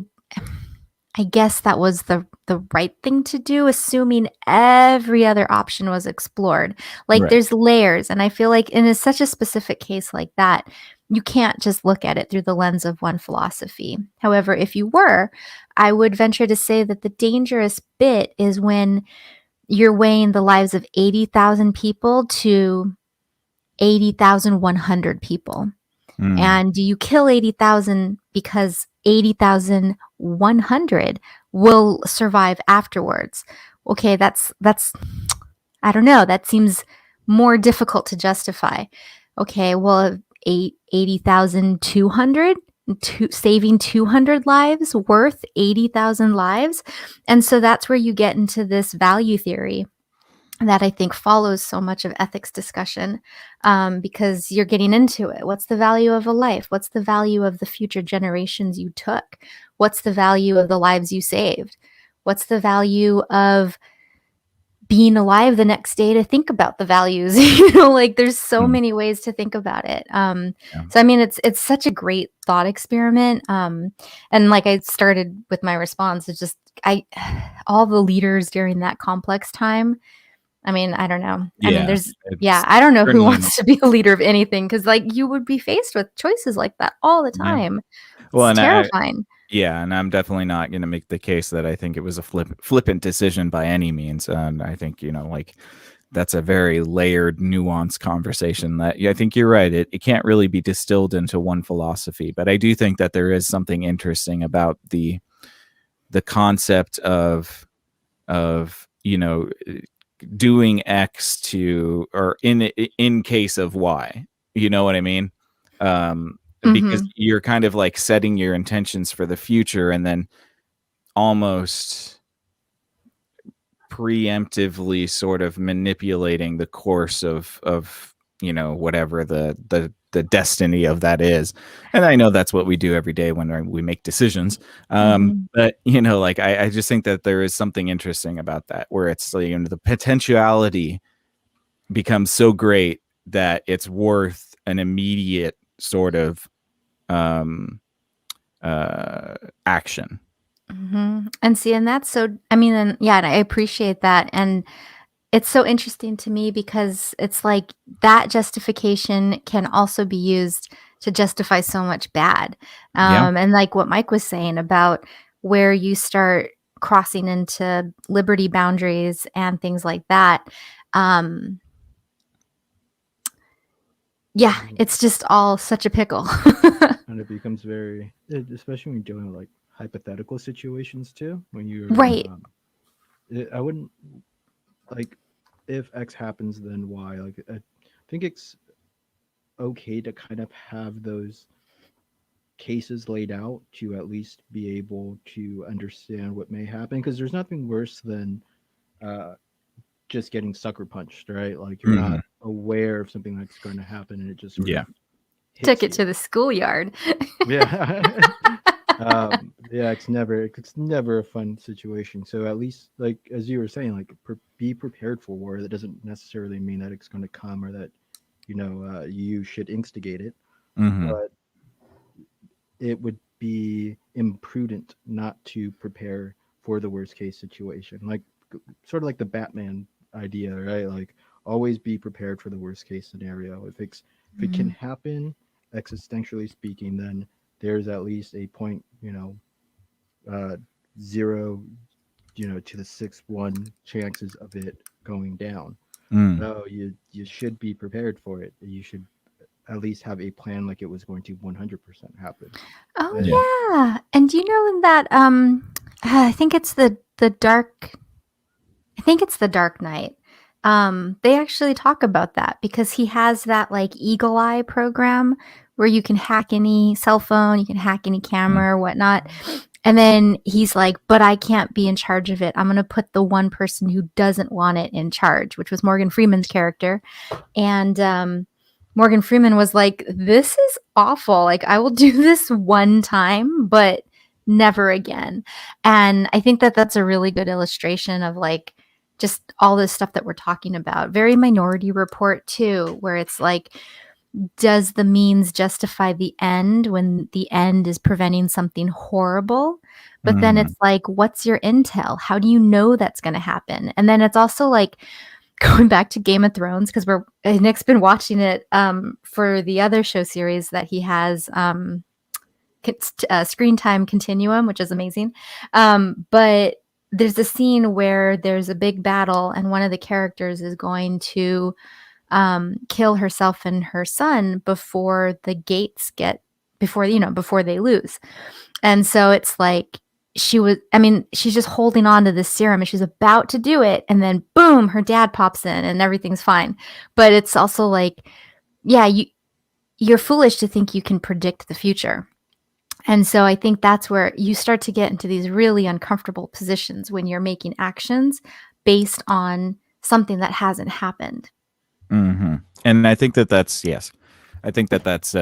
guess that was the right thing to do, assuming every other option was explored. Like, Right. there's layers, and I feel like in such a specific case like that, you can't just look at it through the lens of one philosophy. However, if you were, I would venture to say that the dangerous bit is when you're weighing the lives of 80,000 people to 80,100 people. Mm. And do you kill 80,000 because 80,100 will survive afterwards? Okay, that's I don't know, that seems more difficult to justify. Okay, well, 80,200, saving 200 lives worth 80,000 lives. And so that's where you get into this value theory that I think follows so much of ethics discussion, because you're getting into it. What's the value of a life? What's the value of the future generations you took? What's the value of the lives you saved? What's the value of being alive the next day to think about the values? Like, there's so Mm. many ways to think about it. Yeah. So I mean, it's such a great thought experiment. And like I started with my response, it's just I all the leaders during that complex time. I mean, I don't know. I mean, Yeah. It's I don't know who certainly wants to be a leader of anything, because like you would be faced with choices like that all the yeah. time. Well, It's and terrifying. yeah, and I'm definitely not going to make the case that I think it was a flippant decision by any means. And I think, like that's a very layered, nuanced conversation that I think you're right. It can't really be distilled into one philosophy, but I do think that there is something interesting about the concept of doing X to, or in case of Y. You know what I mean? Because Mhm. you're kind of like setting your intentions for the future and then almost preemptively sort of manipulating the course of whatever the destiny of that is. And I know that's what we do every day when we make decisions. Mhm. But like I just think that there is something interesting about that, where it's like, the potentiality becomes so great that it's worth an immediate sort of um action. And see, and that's so, I mean, and yeah, and I appreciate that. And it's so interesting to me because it's like that justification can also be used to justify so much bad. Yeah. And like what Mike was saying about where you start crossing into liberty boundaries and things like that. Yeah, it's just all such a pickle. And it becomes very, especially when you're dealing with like hypothetical situations too. When you're, Right. I wouldn't like if X happens, then Y. Like I think it's okay to kind of have those cases laid out to at least be able to understand what may happen, because there's nothing worse than uh, just getting sucker punched, right? Like you're not aware of something that's going to happen and it just sort Yeah. of Took hits it you. to the schoolyard. Yeah. Yeah, it's never a fun situation. So at least, like as you were saying, like be prepared for war. That doesn't necessarily mean that it's going to come or that you should instigate it, but it would be imprudent not to prepare for the worst case situation. Like sort of like the Batman idea, right? Like always be prepared for the worst case scenario. If it can happen, existentially speaking, then there's at least a point, uh, 0, to the 6-1 chances of it going down. So you should be prepared for it. You should at least have a plan like it was going to 100% happen. Oh Yeah. yeah. And you know that I think it's the dark Knight. They actually talk about that because he has that like Eagle Eye program where you can hack any cell phone, you can hack any camera or whatnot. And then he's like, but I can't be in charge of it. I'm going to put the one person who doesn't want it in charge, which was Morgan Freeman's character. And Morgan Freeman was like, this is awful. Like, I will do this one time, but never again. And I think that that's a really good illustration of like just all this stuff that we're talking about. Very Minority Report, too, where it's like, does the means justify the end when the end is preventing something horrible? But then it's like, what's your intel? How do you know that's going to happen? And then it's also like going back to Game of Thrones, because Nick's been watching it for the other show series that he has, Screen Time Continuum, which is amazing. But there's a scene where there's a big battle and one of the characters is going to kill herself and her son before the gates before they lose. And so it's like she's just holding on to this serum and she's about to do it. And then boom, her dad pops in and everything's fine. But it's also like, yeah, you're foolish to think you can predict the future. And so I think that's where you start to get into these really uncomfortable positions when you're making actions based on something that hasn't happened. And I think that's yes. I think that's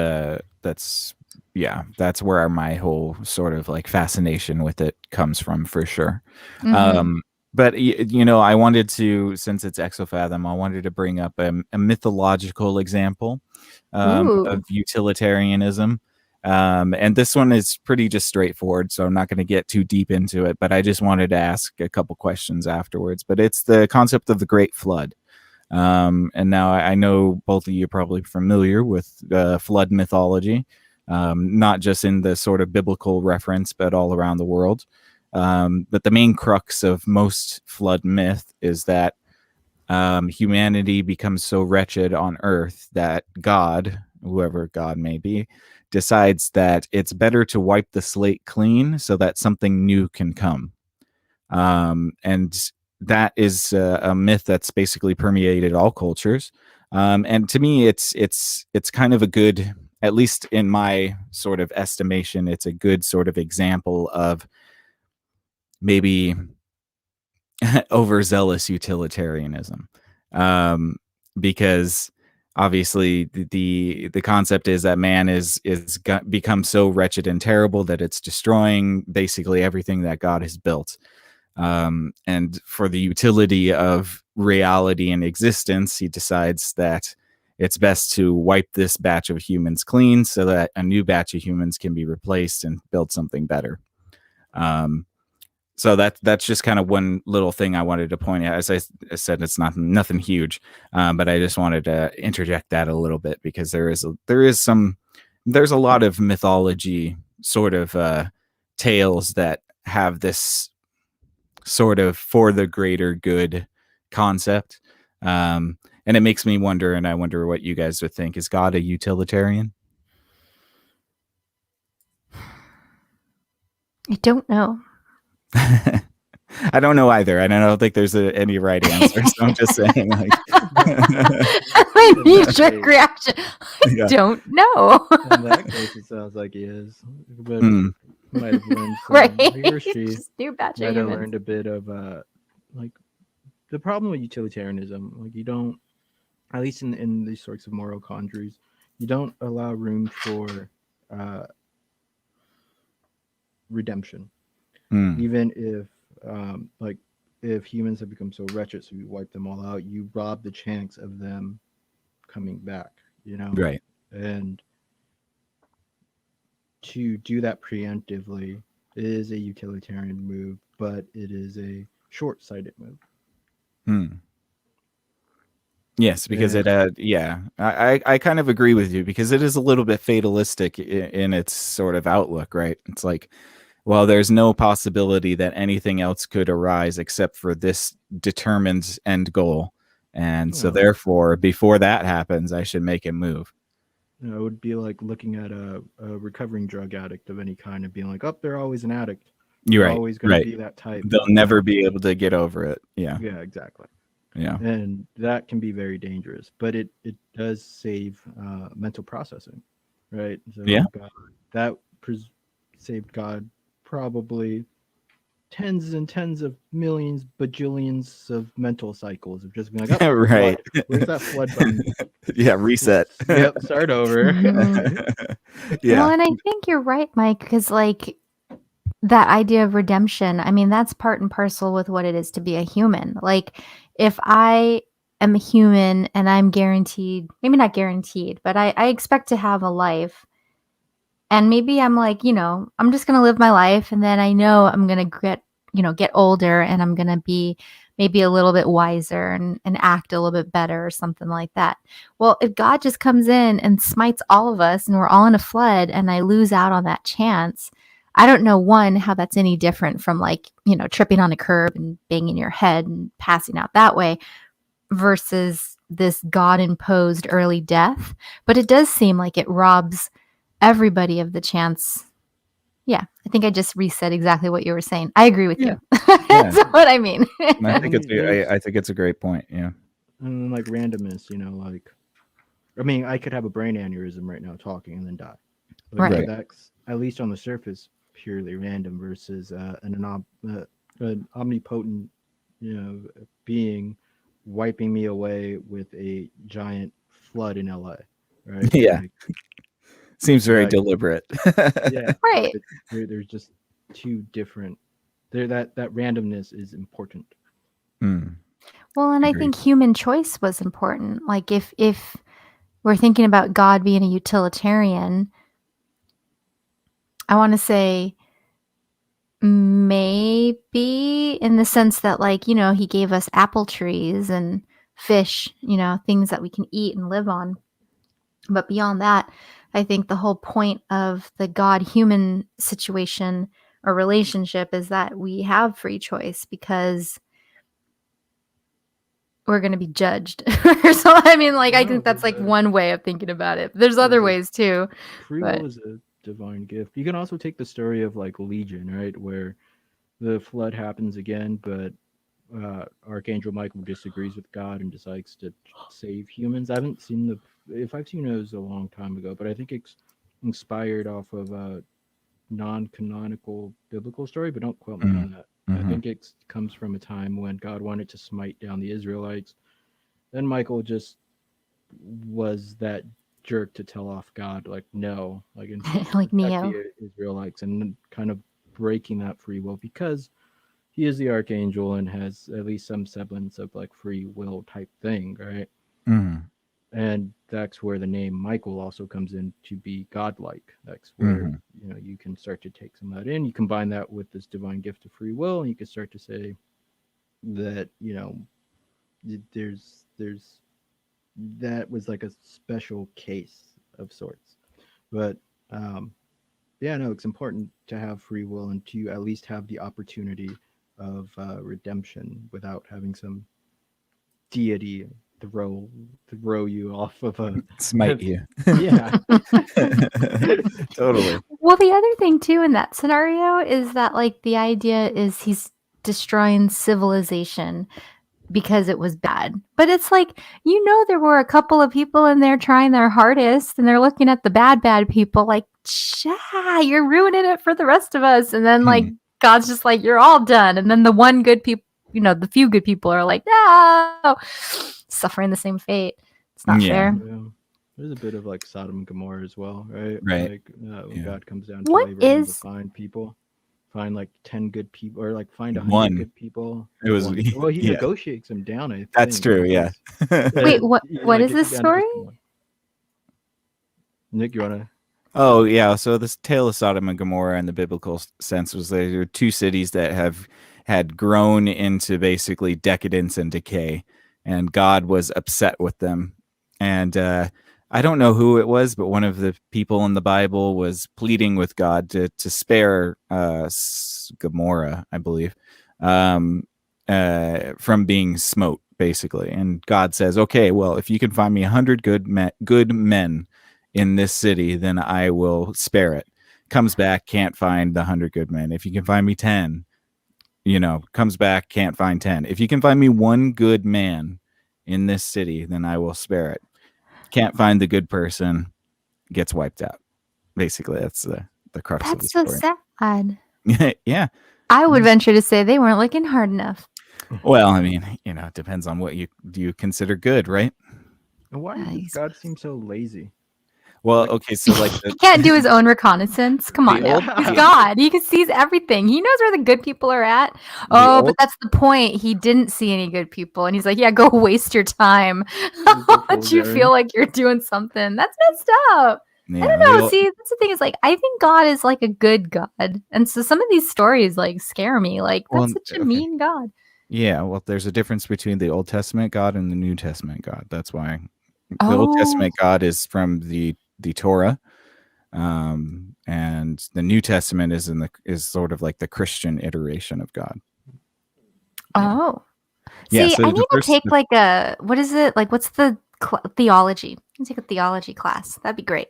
where my whole sort of like fascination with it comes from, for sure. But I wanted to, since it's Exofathom, I wanted to bring up a mythological example of utilitarianism. And this one is pretty just straightforward, so I'm not going to get too deep into it, but I just wanted to ask a couple questions afterwards. But it's the concept of the Great Flood. And now I know both of you are probably familiar with flood mythology, not just in the sort of biblical reference, but all around the world. But the main crux of most flood myth is that humanity becomes so wretched on earth that God, whoever God may be, decides that it's better to wipe the slate clean so that something new can come. And that is a myth that's basically permeated all cultures. And to me, it's kind of a good, at least in my sort of estimation, it's a good sort of example of maybe overzealous utilitarianism. Because obviously the concept is that man is become so wretched and terrible that it's destroying basically everything that God has built. And for the utility of reality and existence, he decides that it's best to wipe this batch of humans clean so that a new batch of humans can be replaced and build something better. So that's just kind of one little thing I wanted to point out. As I said, it's nothing huge, but I just wanted to interject that a little bit because there is some there's a lot of mythology sort of tales that have this sort of for the greater good concept. And it makes me wonder, and I wonder what you guys would think. Is God a utilitarian? I don't know. I don't know either, and I don't think there's any right answer. So I'm just saying, like, My knee-jerk reaction. I don't know. In that case, it sounds like he is, but might have learned some, Right. he or she Just new batch might of have humans. learned a bit of like the problem with utilitarianism. Like you don't, at least in these sorts of moral quandaries, you don't allow room for redemption, even if like if humans have become so wretched, so you wipe them all out, you rob the chance of them coming back, you know? right. And to do that preemptively is a utilitarian move, but it is a short-sighted move. Yes, because it yeah, I kind of agree with you, because it is a little bit fatalistic in its sort of outlook, right? It's like, well, there's no possibility that anything else could arise except for this determined end goal. And so therefore, before that happens, I should make a move. You know, it would be like looking at a recovering drug addict of any kind and being like, oh, they're always an addict. You're They're right. always going to be that type. They'll never be able to get over it. Yeah. Yeah, exactly. Yeah. And that can be very dangerous, but it does save mental processing, right? So Yeah. that saved God probably tens and tens of millions, bajillions of mental cycles of just being like, oh, right. flood. Where's that flood button? Yeah, reset. Yep, start over. Yeah. Well, and I think you're right, Mike, because like that idea of redemption, I mean, that's part and parcel with what it is to be a human. Like, if I am a human and I'm guaranteed, maybe not guaranteed, but I expect to have a life. And maybe I'm like, I'm just going to live my life. And then I know I'm going to get older and I'm going to be maybe a little bit wiser and act a little bit better or something like that. Well, if God just comes in and smites all of us and we're all in a flood and I lose out on that chance, I don't know, one, how that's any different from like, tripping on a curb and banging your head and passing out that way versus this God imposed early death. But it does seem like it robs everybody of the chance. Yeah, I think I just reset exactly what you were saying. I agree with you. That's what I mean. I think it's a great point. Yeah. And like randomness, like, I mean, I could have a brain aneurysm right now talking and then die. Like, Right. That's at least on the surface purely random versus an omnipotent, being wiping me away with a giant flood in LA. Right. Yeah. Like, seems very deliberate. Yeah. Right. There's just two different. That randomness is important. Well, and I think human choice was important. Like if we're thinking about God being a utilitarian, I want to say maybe in the sense that like, he gave us apple trees and fish, things that we can eat and live on. But beyond that, I think the whole point of the God-human situation or relationship is that we have free choice because we're going to be judged. So, I mean, like, I think that's like one way of thinking about it. There's other ways too. Free will is a divine gift. You can also take the story of like Legion, right? Where the flood happens again, but Archangel Michael disagrees with God and decides to save humans. I haven't seen if I've seen it, it was a long time ago, but I think it's inspired off of a non-canonical biblical story, but don't quote me on that. I think it comes from a time when God wanted to smite down the Israelites. Then Michael just was that jerk to tell off God, like, no, like, like Neo. the Israelites, and kind of breaking that free will because he is the archangel and has at least some semblance of like free will type thing, right? And that's where the name Michael also comes in to be godlike. That's where you can start to take some of that in. You combine that with this divine gift of free will, and you can start to say that there's that was like a special case of sorts. But yeah, no, it's important to have free will and to at least have the opportunity of redemption without having some deity throw you off of a Smite you. yeah. Totally. Well, the other thing too in that scenario is that like the idea is he's destroying civilization because it was bad. But it's like, there were a couple of people in there trying their hardest and they're looking at the bad people like, you're ruining it for the rest of us. And then like God's just like, you're all done. And then the one good people, the few good people are like, no, suffering the same fate. It's not Yeah. fair. Yeah. There's a bit of like Sodom and Gomorrah as well, right? Right. Like when Yeah. God comes down to What Abraham to is find like 10 good people, or like find 100 One. good people. It was One. Well, he yeah. negotiates them down. I think That's true. Yeah. Wait, what he, what like, is gets this it down to just story? one. Nick, you wanna? Oh yeah, so this tale of Sodom and Gomorrah in the biblical sense was there are two cities that had grown into basically decadence and decay, and God was upset with them. And I don't know who it was, but one of the people in the Bible was pleading with God to spare Gomorrah, I believe, from being smote, basically. And God says, "Okay, well, if you can find me 100 good men in this city, then I will spare it." Comes back, can't find the 100 good men. If you can find me 10, comes back, can't find 10. If you can find me one good man in this city, then I will spare it. Can't find the good person, gets wiped out. Basically, that's the crux of the That's so story. sad. Yeah. I would venture to say they weren't looking hard enough. Well, I mean, it depends on what you consider good, right? And why does God seem so lazy? Well, Like- okay, so like He can't do his own reconnaissance. Come on The now. old- He's God. He sees everything. He knows where the good people are at. old- But that's the point. He didn't see any good people. And he's like, yeah, go waste your time. go Let you full feel Darren. like you're doing something. That's messed up. yeah, I don't know. See, that's the thing is like, I think God is like a good God. And so some of these stories like scare me. Like, that's such a okay. mean God. Yeah, well, there's a difference between the Old Testament God and the New Testament God. That's why the Old Testament God is from the Torah, and the New Testament is sort of like the Christian iteration of God. Oh. Yeah, See, so I the need to first- take like what is it? Like, what's the theology? I take a theology class. That'd be great.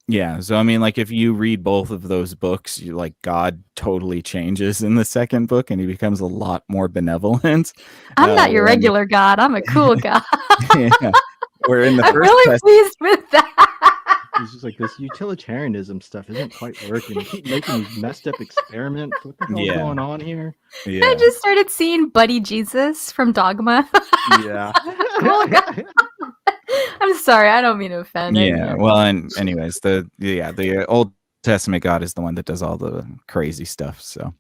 Yeah, so I mean, like if you read both of those books, you like God totally changes in the second book, and he becomes a lot more benevolent. I'm not your where in the- regular God. I'm a cool God. yeah, where in the I'm first really test- pleased with that. It's just like this utilitarianism stuff isn't quite working. They keep making these messed up experiments. What the hell's Yeah. going on here? yeah, I just started seeing Buddy Jesus from Dogma. Yeah. Cool God. I'm sorry. I don't mean to offend. yeah. Well, and anyways, the Old Testament God is the one that does all the crazy stuff. So,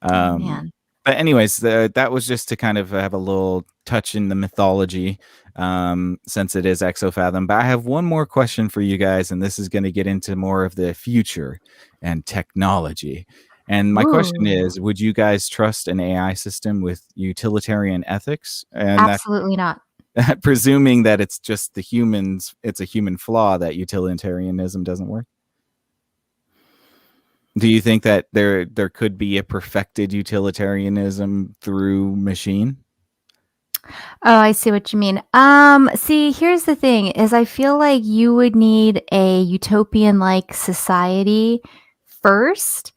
Man. but anyways, that was just to kind of have a little touch in the mythology, since it is Exofathom. But I have one more question for you guys, and this is going to get into more of the future and technology. And my question Ooh. is, would you guys trust an AI system with utilitarian ethics? And Absolutely not. presuming that it's just it's a human flaw that utilitarianism doesn't work. Do you think that there could be a perfected utilitarianism through machine? Oh, I see what you mean. See, here's the thing is I feel like you would need a utopian like society first,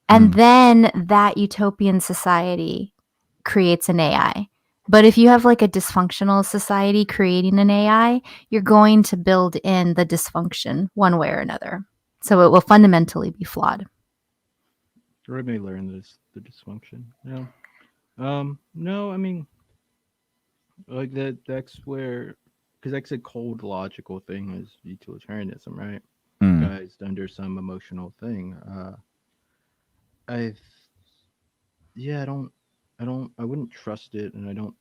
and then that utopian society creates an AI. But if you have like a dysfunctional society creating an AI, you're going to build in the dysfunction one way or another. So it will fundamentally be flawed. Roy may learn the dysfunction. Yeah. No, I mean, like that's where, because that's a cold logical thing is utilitarianism, right? Guys under some emotional thing. I wouldn't trust it, and I don't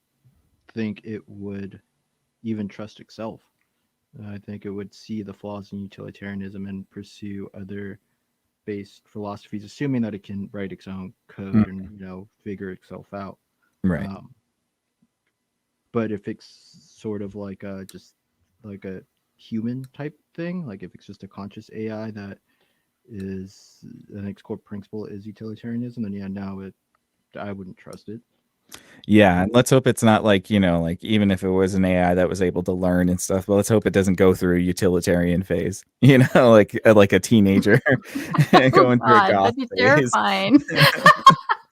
think it would even trust itself. I think it would see the flaws in utilitarianism and pursue other based philosophies, assuming that it can write its own code and figure itself out. Right. But if it's sort of like just like a human type thing. Like if it's just a conscious AI that is an its core principle is utilitarianism, then yeah, I wouldn't trust it. Yeah, and let's hope it's not like, like even if it was an AI that was able to learn and stuff, but let's hope it doesn't go through a utilitarian phase, like a teenager Oh going through a God, goth that'd be phase. terrifying.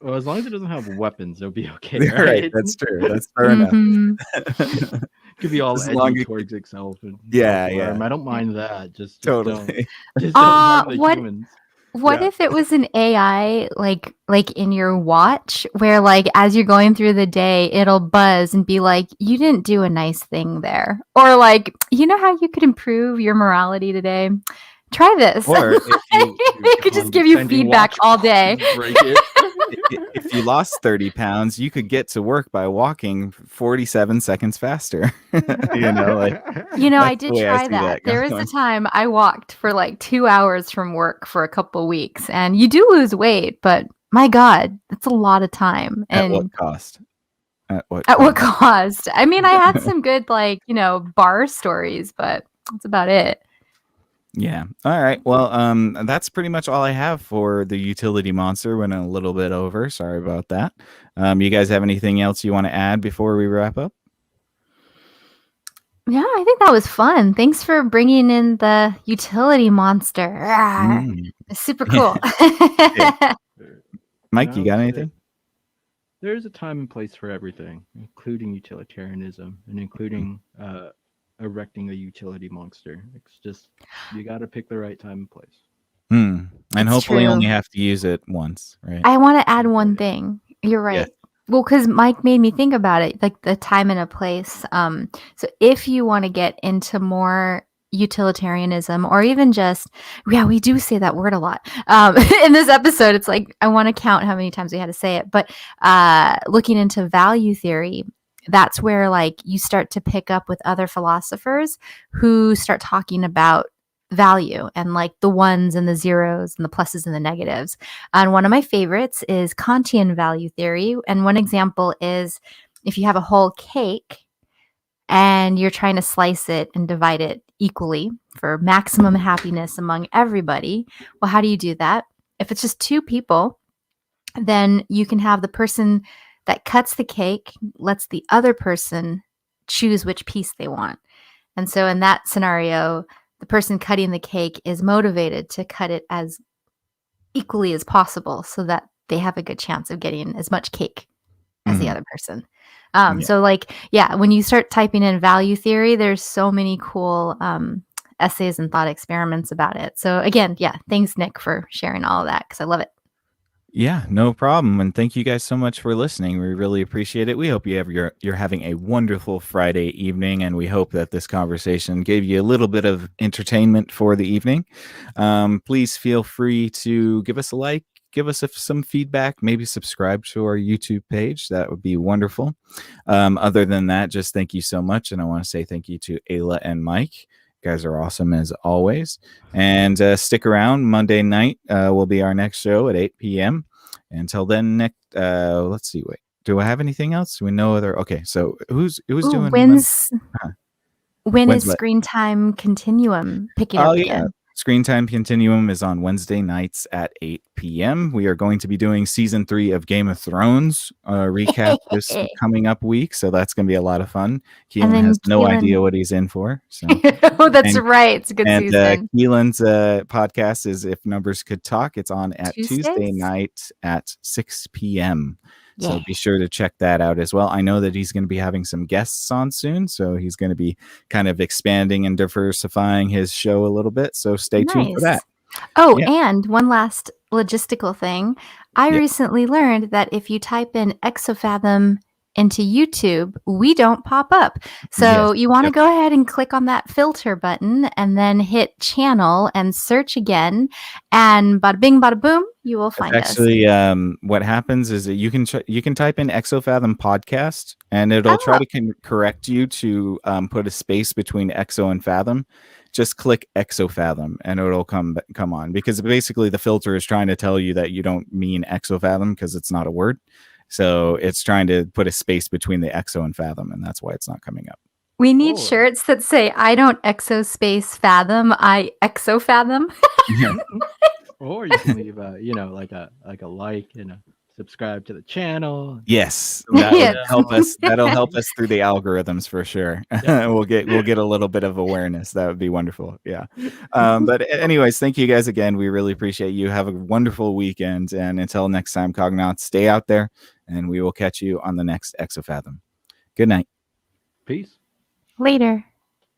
Well, as long as it doesn't have weapons, it'll be okay, Right, right? that's true. That's fair enough. Mhm. Could be all As edgy long as- towards itself and Yeah, self-alarm. yeah. I don't mind that. Just don't Totally. just don't harm the What humans. what Yeah. if it was an AI like in your watch where like as you're going through the day it'll buzz and be like, you didn't do a nice thing there, or like, you know how you could improve your morality today, try this. Or if you It could just give you Condescending feedback watch, all day. just break it. if you lost 30 pounds, you could get to work by walking 47 seconds faster. Like You know, I that's the did way I try see that. that There was going. a time I walked for like 2 hours from work for a couple weeks, and you do lose weight, but my God, that's a lot of time. At what And cost? At what at what cost? cost? I mean, I had some good like, bar stories, but that's about it. Yeah. All right. Well, that's pretty much all I have for the utility monster. Went a little bit over. Sorry about that. You guys have anything else you want to add before we wrap up? Yeah, I think that was fun. Thanks for bringing in the utility monster. Rawr. Mm. It's super cool. Mike, And you I got would say anything? there's a time and place for everything, including utilitarianism and including erecting a utility monster. It's just you got to pick the right time and place. And It's hopefully true. only have to use it once, right? I want to add one thing. You're right. Yes. Well, because Mike made me think about it, like the time and a place. So if you want to get into more utilitarianism, or even just, yeah, we do say that word a lot. In this episode, it's like I want to count how many times we had to say it. But looking into value theory, that's where like you start to pick up with other philosophers who start talking about value and like the ones and the zeros and the pluses and the negatives. And one of my favorites is Kantian value theory. And one example is if you have a whole cake and you're trying to slice it and divide it equally for maximum happiness among everybody. Well, how do you do that? If it's just two people, then you can have the person that cuts the cake lets the other person choose which piece they want. And so in that scenario, the person cutting the cake is motivated to cut it as equally as possible so that they have a good chance of getting as much cake as the Mhm. other person. Yeah. So like, yeah, when you start typing in value theory, there's so many cool essays and thought experiments about it. So again, yeah, thanks Nick for sharing all of that because I love it. Yeah, no problem. And thank you guys so much for listening. We really appreciate it. We hope you're having a wonderful Friday evening, and we hope that this conversation gave you a little bit of entertainment for the evening. Please feel free to give us a like, give us some feedback, maybe subscribe to our YouTube page. That would be wonderful. Other than that, just thank you so much. And I want to say thank you to Ayla and Mike. You guys are awesome as always. And stick around. Monday night will be our next show at 8 p.m. Until then, Nick, let's see. Wait, do I have anything else? Do we know other? Okay, so who's Ooh, doing? when When's is what? Screen Time Continuum picking Oh up yeah, again? Screen Time Continuum is on Wednesday nights at 8 p.m. We are going to be doing season 3 of Game of Thrones recap this coming up week, so that's going to be a lot of fun. Keelan then has no Keelan- idea what he's in for. So. Oh, that's And- right. It's a good And season. Keelan's podcast is If Numbers Could Talk. It's on at Tuesday Tuesdays? night at 6 p.m. So Yeah. be sure to check that out as well. I know that he's going to be having some guests on soon, so he's going to be kind of expanding and diversifying his show a little bit. So stay tuned for that. Oh, Yeah. and one last logistical thing. I Yeah. recently learned that if you type in Exofathom into YouTube, we don't pop up. So Yes. you want to Yep. go ahead and click on that filter button and then hit channel and search again. And bada bing, bada boom, you will find us. Actually, what happens is that you can type in Exofathom podcast, and it'll try to correct you to put a space between Exo and Fathom. Just click Exofathom, and it'll come on, because basically the filter is trying to tell you that you don't mean Exofathom because it's not a word. So it's trying to put a space between the Exo and Fathom, and that's why it's not coming up. We need Or- shirts that say, I don't exospace fathom, I exofathom. Yeah. Or you can leave like a like and a subscribe to the channel. Yes, Yeah. that would help us. Yeah. That'll help us through the algorithms for sure. We'll get a little bit of awareness. That would be wonderful. Yeah. But anyways, thank you guys again. We really appreciate you. Have a wonderful weekend, and until next time, Cognauts, stay out there, and we will catch you on the next Exofathom. Good night. Peace. Later.